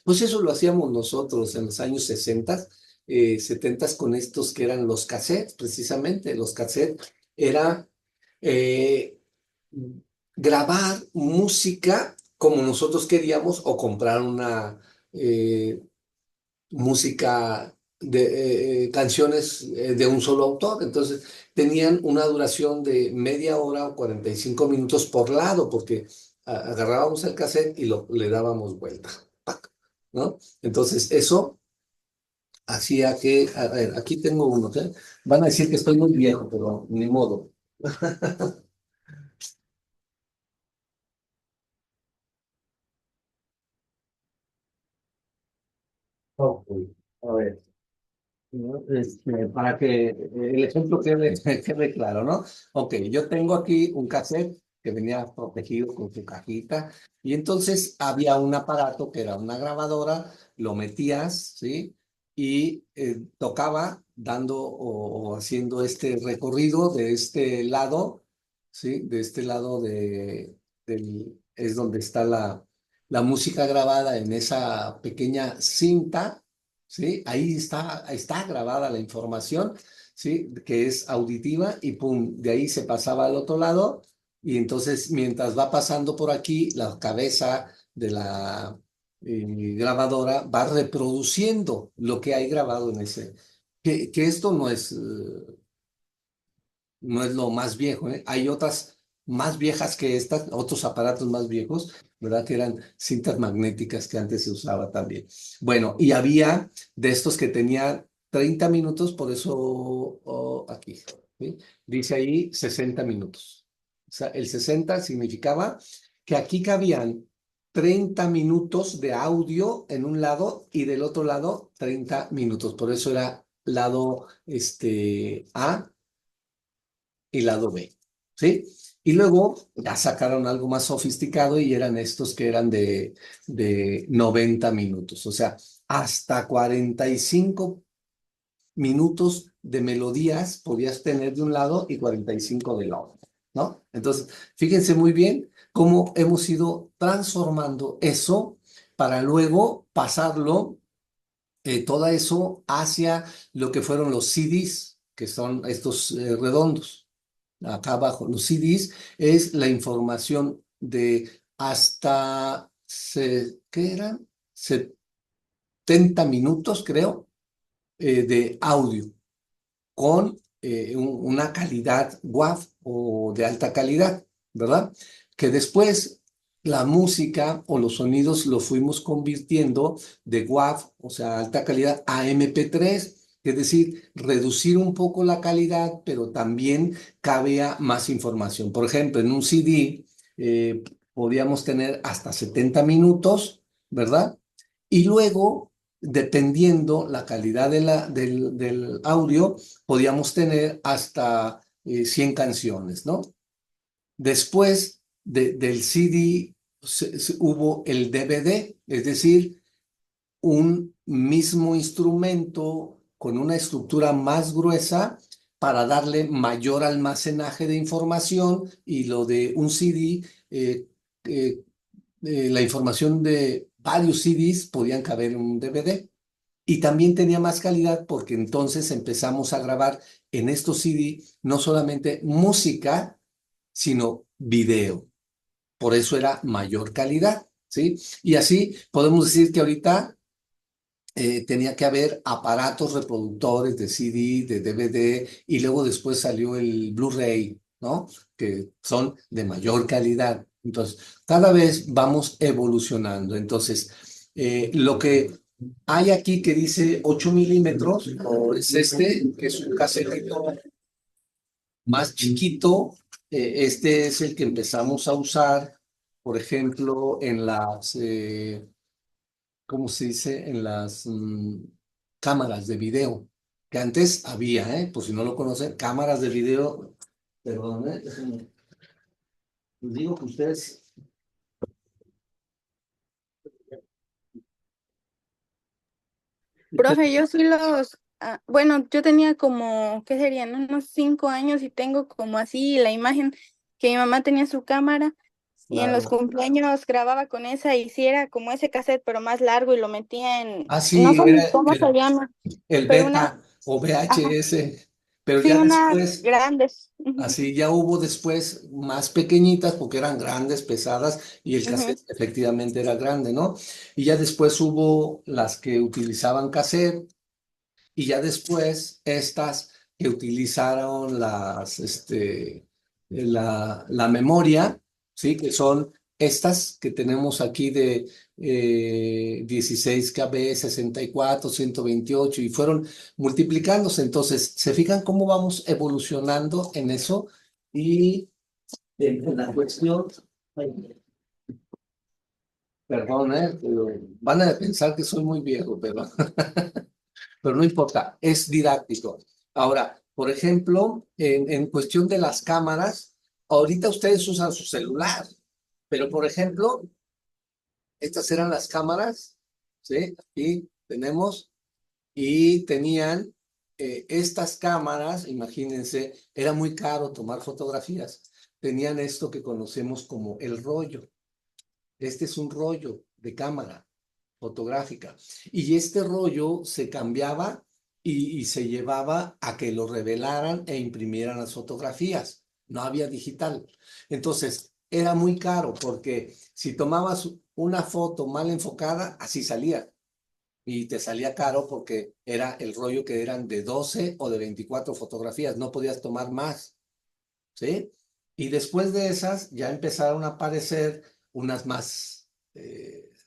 Pues eso lo hacíamos nosotros en los años 60, 70 con estos que eran los cassettes, precisamente. Los cassettes era eh, grabar música como nosotros queríamos o comprar una... música de canciones de un solo autor. Entonces tenían una duración de media hora o 45 minutos por lado, porque agarrábamos el cassette y le dábamos vuelta, ¡pac! ¿No? Entonces eso hacía que, a ver, aquí tengo uno, ¿ok? Van a decir que estoy muy viejo, pero ni modo. Ok, a ver. ¿No? Para que el ejemplo quede, quede claro, ¿no? Ok, yo tengo aquí un cassette que venía protegido con su cajita y entonces había un aparato que era una grabadora, lo metías, ¿sí? Y tocaba dando o haciendo este recorrido de este lado, ¿sí? De este lado es donde está la música grabada en esa pequeña cinta. ¿Sí? Ahí está grabada la información, ¿sí? Que es auditiva y pum, de ahí se pasaba al otro lado y entonces mientras va pasando por aquí, la cabeza de la grabadora va reproduciendo lo que hay grabado en ese. Que esto no es lo más viejo, ¿eh? Hay otras más viejas que estas, otros aparatos más viejos, ¿verdad? Que eran cintas magnéticas que antes se usaba también. Bueno, y había de estos que tenían 30 minutos, por eso aquí, ¿sí? Dice ahí 60 minutos. O sea, el 60 significaba que aquí cabían 30 minutos de audio en un lado y del otro lado 30 minutos. Por eso era lado A y lado B, ¿sí? Y luego ya sacaron algo más sofisticado y eran estos que eran de 90 minutos, o sea, hasta 45 minutos de melodías podías tener de un lado y 45 del otro, ¿no? Entonces, fíjense muy bien cómo hemos ido transformando eso para luego pasarlo, todo eso hacia lo que fueron los CDs, que son estos redondos acá abajo. Los CDs es la información de hasta, ¿qué eran? 70 minutos, creo, de audio con una calidad WAV o de alta calidad, ¿verdad? Que después la música o los sonidos lo fuimos convirtiendo de WAV, o sea, alta calidad, a MP3. Es decir, reducir un poco la calidad, pero también cabía más información. Por ejemplo, en un CD podíamos tener hasta 70 minutos, ¿verdad? Y luego, dependiendo la calidad del audio, podíamos tener hasta 100 canciones, ¿no? Después del CD hubo el DVD, es decir, un mismo instrumento con una estructura más gruesa para darle mayor almacenaje de información, y lo de un CD, eh, la información de varios CDs podían caber en un DVD. Y también tenía más calidad porque entonces empezamos a grabar en estos CD no solamente música, sino video. Por eso era mayor calidad, ¿sí? Y así podemos decir que ahorita tenía que haber aparatos reproductores de CD, de DVD, y luego después salió el Blu-ray, ¿no? Que son de mayor calidad. Entonces, cada vez vamos evolucionando. Entonces, lo que hay aquí que dice 8 milímetros, o es este, que es un casetito más chiquito. Este es el que empezamos a usar, por ejemplo, en las ¿cómo se dice? En las cámaras de video, que antes había, por si no lo conocen, cámaras de video, perdón, les digo que ustedes, Profe, yo sí bueno, yo tenía como, ¿qué serían? Unos 5 años y tengo como así la imagen que mi mamá tenía su cámara y en los claro. cumpleaños grababa con esa y sí era como ese cassette pero más largo y lo metía en, Ah, no sí, sé ni era cómo se llama, el pero una, beta o ajá, VHS, pero sí, ya unas después, grandes. Ujú, así ya hubo después más pequeñitas porque eran grandes, pesadas, y el ujú. cassette efectivamente era grande, ¿no? Y ya después hubo las que utilizaban cassette. Y ya después, estas que utilizaron la memoria, ¿sí? Que son estas que tenemos aquí de 16 KB, 64, 128, y fueron multiplicándose. Entonces, ¿se fijan cómo vamos evolucionando en eso? Y en la cuestión, ay, perdón, pero van a pensar que soy muy viejo, pero no importa, es didáctico. Ahora, por ejemplo, en cuestión de las cámaras, ahorita ustedes usan su celular, pero por ejemplo, estas eran las cámaras, ¿sí? Aquí tenemos, y tenían estas cámaras, imagínense, era muy caro tomar fotografías. Tenían esto que conocemos como el rollo. Este es un rollo de cámara fotográfica. Y este rollo se cambiaba y se llevaba a que lo revelaran e imprimieran las fotografías. No había digital. Entonces, era muy caro porque si tomabas una foto mal enfocada, así salía. Y te salía caro porque era el rollo que eran de 12 o de 24 fotografías. No podías tomar más, ¿sí? Y después de esas ya empezaron a aparecer unas más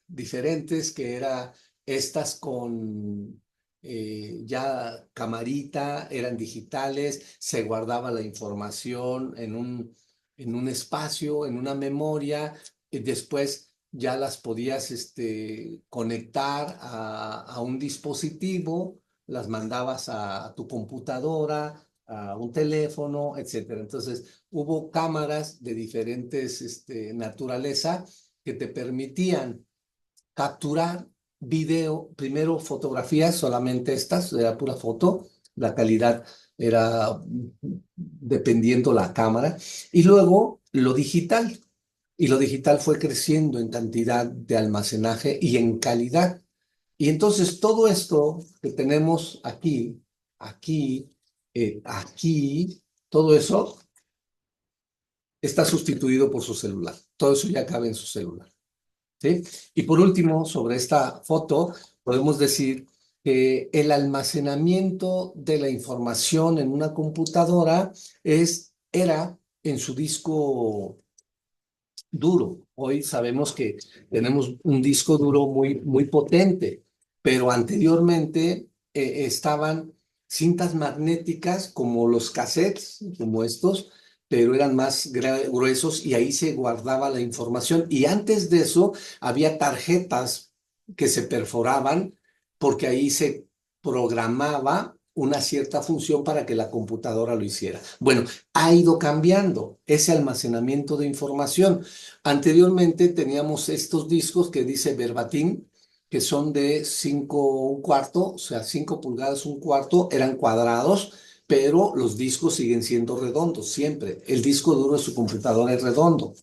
diferentes, que era estas con ya camarita, eran digitales, se guardaba la información en un espacio, en una memoria, y después ya las podías conectar a un dispositivo, las mandabas a tu computadora, a un teléfono, etcétera. Entonces, hubo cámaras de diferentes naturaleza que te permitían capturar video, primero fotografías, solamente estas, era pura foto, la calidad era dependiendo la cámara, y luego lo digital. Y lo digital fue creciendo en cantidad de almacenaje y en calidad. Y entonces todo esto que tenemos aquí, aquí, aquí, todo eso está sustituido por su celular. Todo eso ya cabe en su celular, ¿sí? Y por último, sobre esta foto, podemos decir que el almacenamiento de la información en una computadora era en su disco duro. Hoy sabemos que tenemos un disco duro muy, muy potente, pero anteriormente estaban cintas magnéticas como los cassettes, como estos, pero eran más gruesos y ahí se guardaba la información. Y antes de eso había tarjetas que se perforaban porque ahí se programaba una cierta función para que la computadora lo hiciera. Bueno, ha ido cambiando ese almacenamiento de información. Anteriormente teníamos estos discos que dice verbatim, que son de 5 1/4, o sea, 5 pulgadas 1/4, eran cuadrados, pero los discos siguen siendo redondos siempre. El disco duro de su computadora es redondo.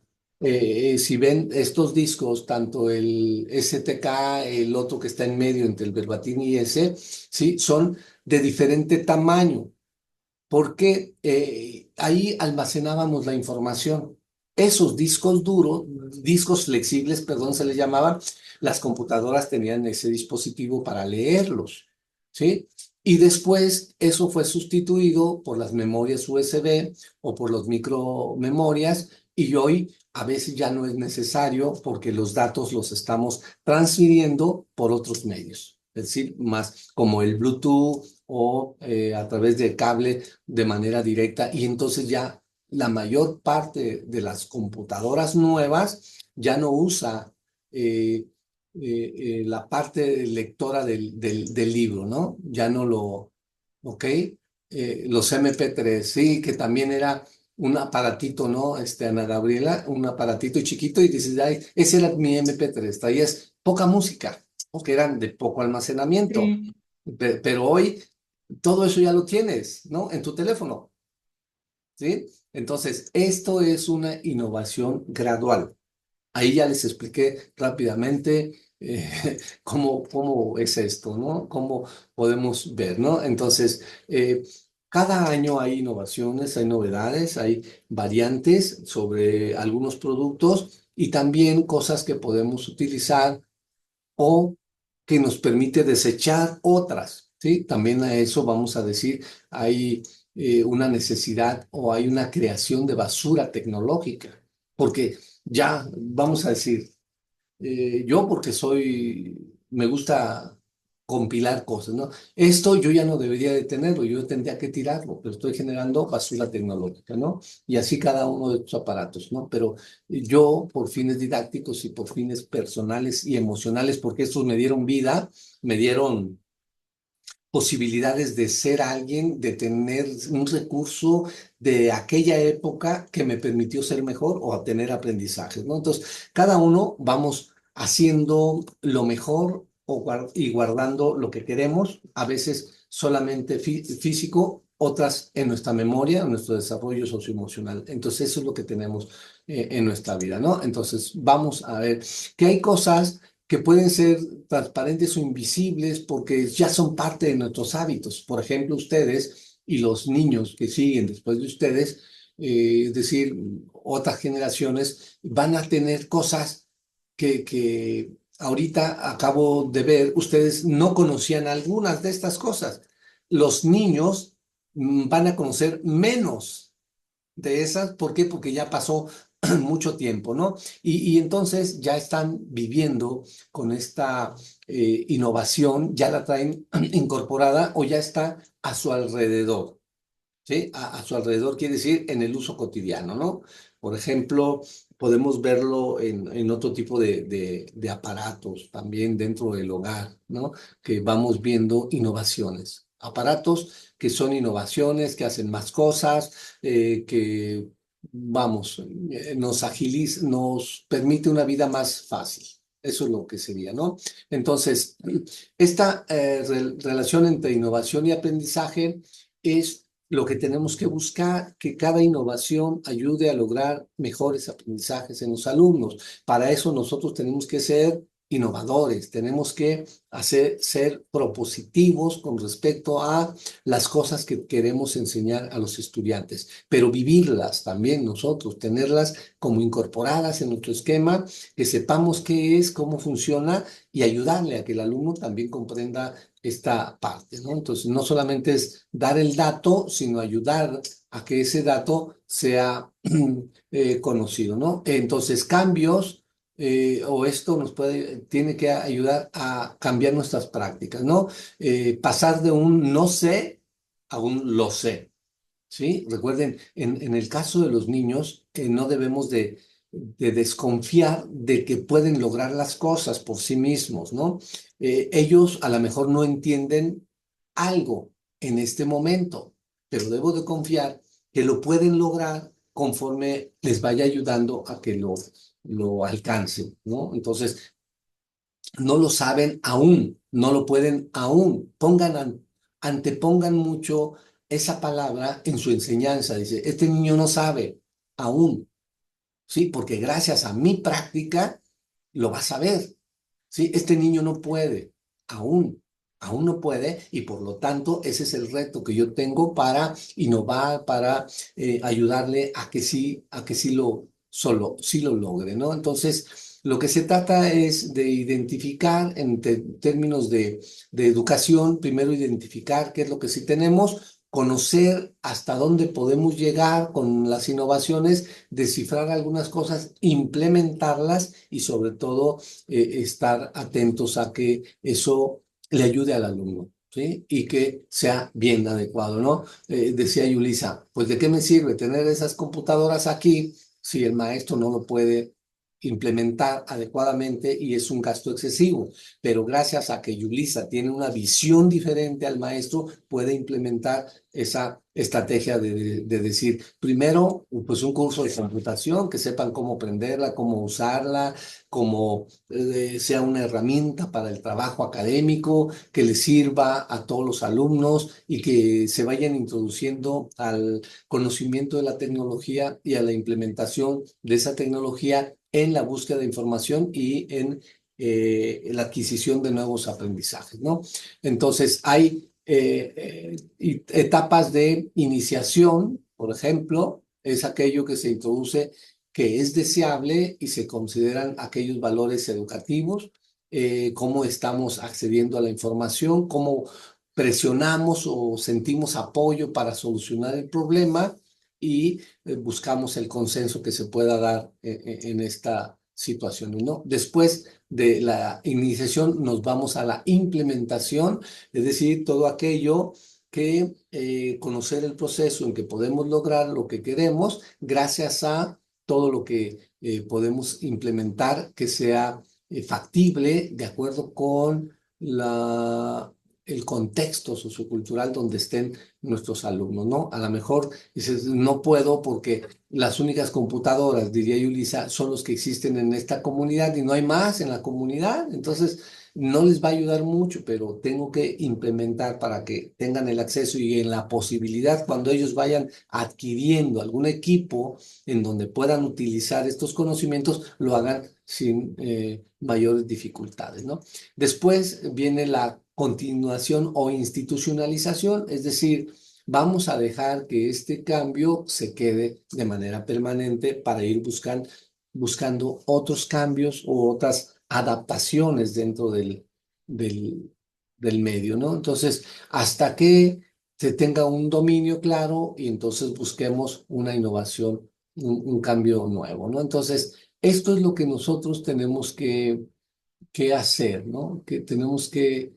Si ven estos discos, tanto el STK, el otro que está en medio entre el verbatim y ese, ¿sí? Son de diferente tamaño, porque ahí almacenábamos la información. Esos discos duros, discos flexibles, perdón, se les llamaban, las computadoras tenían ese dispositivo para leerlos, ¿sí? Y después eso fue sustituido por las memorias USB o por los micromemorias, y hoy a veces ya no es necesario porque los datos los estamos transfiriendo por otros medios, es decir, más como el Bluetooth o a través de cable de manera directa, y entonces ya la mayor parte de las computadoras nuevas ya no usa la parte lectora del libro, ¿no? Ya no lo, ¿ok? Los MP3, sí, que también era un aparatito, ¿no? Ana Gabriela, un aparatito chiquito y dices, ay, ese era mi MP3, traías poca música, porque eran de poco almacenamiento. Sí. Pero hoy todo eso ya lo tienes, ¿no? En tu teléfono, ¿sí? Entonces, esto es una innovación gradual. Ahí ya les expliqué rápidamente cómo es esto, ¿no? Cómo podemos ver, ¿no? Entonces, cada año hay innovaciones, hay novedades, hay variantes sobre algunos productos y también cosas que podemos utilizar o que nos permite desechar otras, ¿sí? También a eso vamos a decir, hay una necesidad o hay una creación de basura tecnológica, porque ya, vamos a decir, yo porque me gusta compilar cosas, ¿no? Esto yo ya no debería de tenerlo, yo tendría que tirarlo, pero estoy generando basura tecnológica, ¿no? Y así cada uno de estos aparatos, ¿no? Pero yo, por fines didácticos y por fines personales y emocionales, porque estos me dieron vida, me dieron posibilidades de ser alguien, de tener un recurso de aquella época que me permitió ser mejor o obtener aprendizajes, ¿no? Entonces, cada uno vamos haciendo lo mejor y guardando lo que queremos, a veces solamente físico, otras en nuestra memoria, en nuestro desarrollo socioemocional. Entonces, eso es lo que tenemos en nuestra vida, ¿no? Entonces, vamos a ver que hay cosas que pueden ser transparentes o invisibles porque ya son parte de nuestros hábitos. Por ejemplo, ustedes y los niños que siguen después de ustedes, es decir, otras generaciones, van a tener cosas que ahorita acabo de ver, ustedes no conocían algunas de estas cosas. Los niños van a conocer menos de esas. ¿Por qué? Porque ya pasó mucho tiempo, ¿no? Y entonces ya están viviendo con esta innovación, ya la traen incorporada o ya está a su alrededor, ¿sí? A su alrededor quiere decir en el uso cotidiano, ¿no? Por ejemplo, podemos verlo en otro tipo de aparatos también dentro del hogar, ¿no? Que vamos viendo innovaciones. Aparatos que son innovaciones, que hacen más cosas, que, vamos, nos permite una vida más fácil. Eso es lo que sería, ¿no? Entonces, esta relación entre innovación y aprendizaje es lo que tenemos que buscar, que cada innovación ayude a lograr mejores aprendizajes en los alumnos. Para eso nosotros tenemos que ser innovadores, tenemos que ser propositivos con respecto a las cosas que queremos enseñar a los estudiantes, pero vivirlas también nosotros, tenerlas como incorporadas en nuestro esquema, que sepamos qué es, cómo funciona y ayudarle a que el alumno también comprenda esta parte, ¿no? Entonces, no solamente es dar el dato, sino ayudar a que ese dato sea conocido, ¿no? Entonces, cambios o esto tiene que ayudar a cambiar nuestras prácticas, ¿no? Pasar de un no sé aún lo sé. ¿Sí? Recuerden, en el caso de los niños, no debemos de desconfiar de que pueden lograr las cosas por sí mismos, ¿no? Ellos a lo mejor no entienden algo en este momento, pero debo de confiar que lo pueden lograr conforme les vaya ayudando a que lo alcancen, ¿no? Entonces, no lo saben aún, no lo pueden aún. Antepongan mucho esa palabra en su enseñanza. Dice, este niño no sabe aún, ¿sí? Porque gracias a mi práctica lo va a saber, ¿sí? Este niño no puede aún. Aún no puede y por lo tanto ese es el reto que yo tengo para innovar, para ayudarle a que sí lo logre, ¿no? Entonces, lo que se trata es de identificar en términos de educación, primero identificar qué es lo que sí tenemos, conocer hasta dónde podemos llegar con las innovaciones, descifrar algunas cosas, implementarlas y sobre todo estar atentos a que eso le ayude al alumno, ¿sí? Y que sea bien adecuado, ¿no? Decía Yulisa, pues ¿de qué me sirve tener esas computadoras aquí si el maestro no lo puede implementar adecuadamente y es un gasto excesivo? Pero gracias a que Yulisa tiene una visión diferente al maestro, puede implementar esa estrategia de decir, primero, pues un curso de computación, que sepan cómo aprenderla, cómo usarla, cómo sea una herramienta para el trabajo académico, que les sirva a todos los alumnos y que se vayan introduciendo al conocimiento de la tecnología y a la implementación de esa tecnología en la búsqueda de información y en la adquisición de nuevos aprendizajes, ¿no? Entonces, hay etapas de iniciación, por ejemplo, es aquello que se introduce que es deseable y se consideran aquellos valores educativos, cómo estamos accediendo a la información, cómo presionamos o sentimos apoyo para solucionar el problema y buscamos el consenso que se pueda dar en esta situación, ¿no? Después de la iniciación nos vamos a la implementación, es decir, todo aquello que conocer el proceso en que podemos lograr lo que queremos gracias a todo lo que podemos implementar que sea factible de acuerdo con el contexto sociocultural donde estén nuestros alumnos, ¿no? A lo mejor dices, no puedo porque las únicas computadoras, diría Yulisa, son los que existen en esta comunidad y no hay más en la comunidad, entonces no les va a ayudar mucho, pero tengo que implementar para que tengan el acceso y en la posibilidad cuando ellos vayan adquiriendo algún equipo en donde puedan utilizar estos conocimientos, lo hagan sin mayores dificultades, ¿no? Después viene la continuación o institucionalización, es decir, vamos a dejar que este cambio se quede de manera permanente para ir buscando otros cambios o otras adaptaciones dentro del, del medio, ¿no? Entonces, hasta que se tenga un dominio claro y entonces busquemos una innovación, un cambio nuevo, ¿no? Entonces, esto es lo que nosotros tenemos que hacer, ¿no? Que tenemos que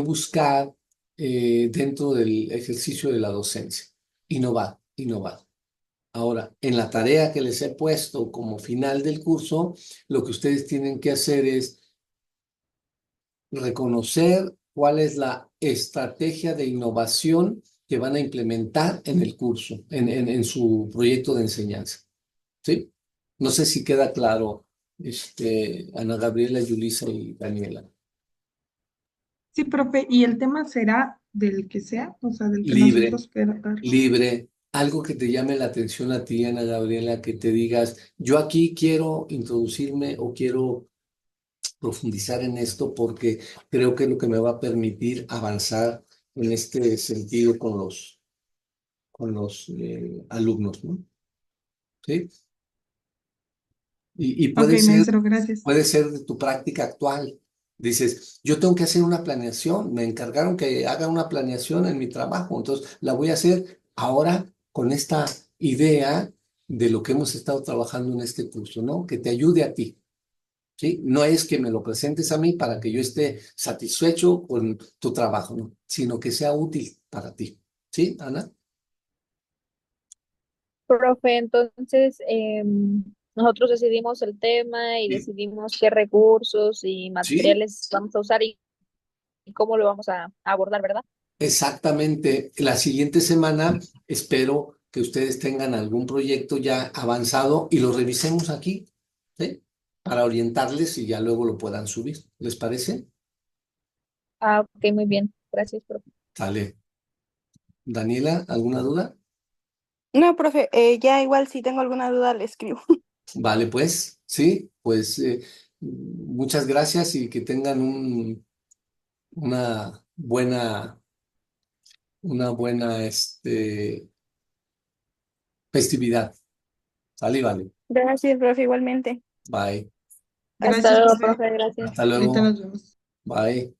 buscar dentro del ejercicio de la docencia. Innovar, innovar. Ahora, en la tarea que les he puesto como final del curso, lo que ustedes tienen que hacer es reconocer cuál es la estrategia de innovación que van a implementar en el curso, en su proyecto de enseñanza. ¿Sí? No sé si queda claro, Ana Gabriela, Yulisa y Daniela. Sí, profe, ¿y el tema será del que sea? O sea, del que Libre, nosotros queramos. libre, algo que te llame la atención a ti, Ana Gabriela, que te digas, yo aquí quiero introducirme o quiero profundizar en esto porque creo que es lo que me va a permitir avanzar en este sentido con los alumnos, ¿no? ¿Sí? Y Ok, maestro, gracias. puede ser de tu práctica actual. Dices, yo tengo que hacer una planeación, me encargaron que haga una planeación en mi trabajo, entonces la voy a hacer ahora con esta idea de lo que hemos estado trabajando en este curso, ¿no? Que te ayude a ti, ¿sí? No es que me lo presentes a mí para que yo esté satisfecho con tu trabajo, ¿no? Sino que sea útil para ti. ¿Sí, Ana? Profe, entonces nosotros decidimos el tema y Sí. decidimos qué recursos y Sí, materiales vamos a usar y cómo lo vamos a abordar, ¿verdad? exactamente. La siguiente semana espero que ustedes tengan algún proyecto ya avanzado y lo revisemos aquí, ¿sí? Para orientarles y ya luego lo puedan subir. ¿Les parece? Ah, ok, muy bien. Gracias, profe. Sale. Daniela, ¿alguna duda? No, profe, ya igual si tengo alguna duda le escribo. Vale, pues, sí, pues muchas gracias y que tengan una buena festividad. Sale, y vale. Gracias, profe, igualmente. Bye. Hasta Gracias, luego, profe. profe. Gracias. Hasta Ahorita luego. nos vemos. Bye.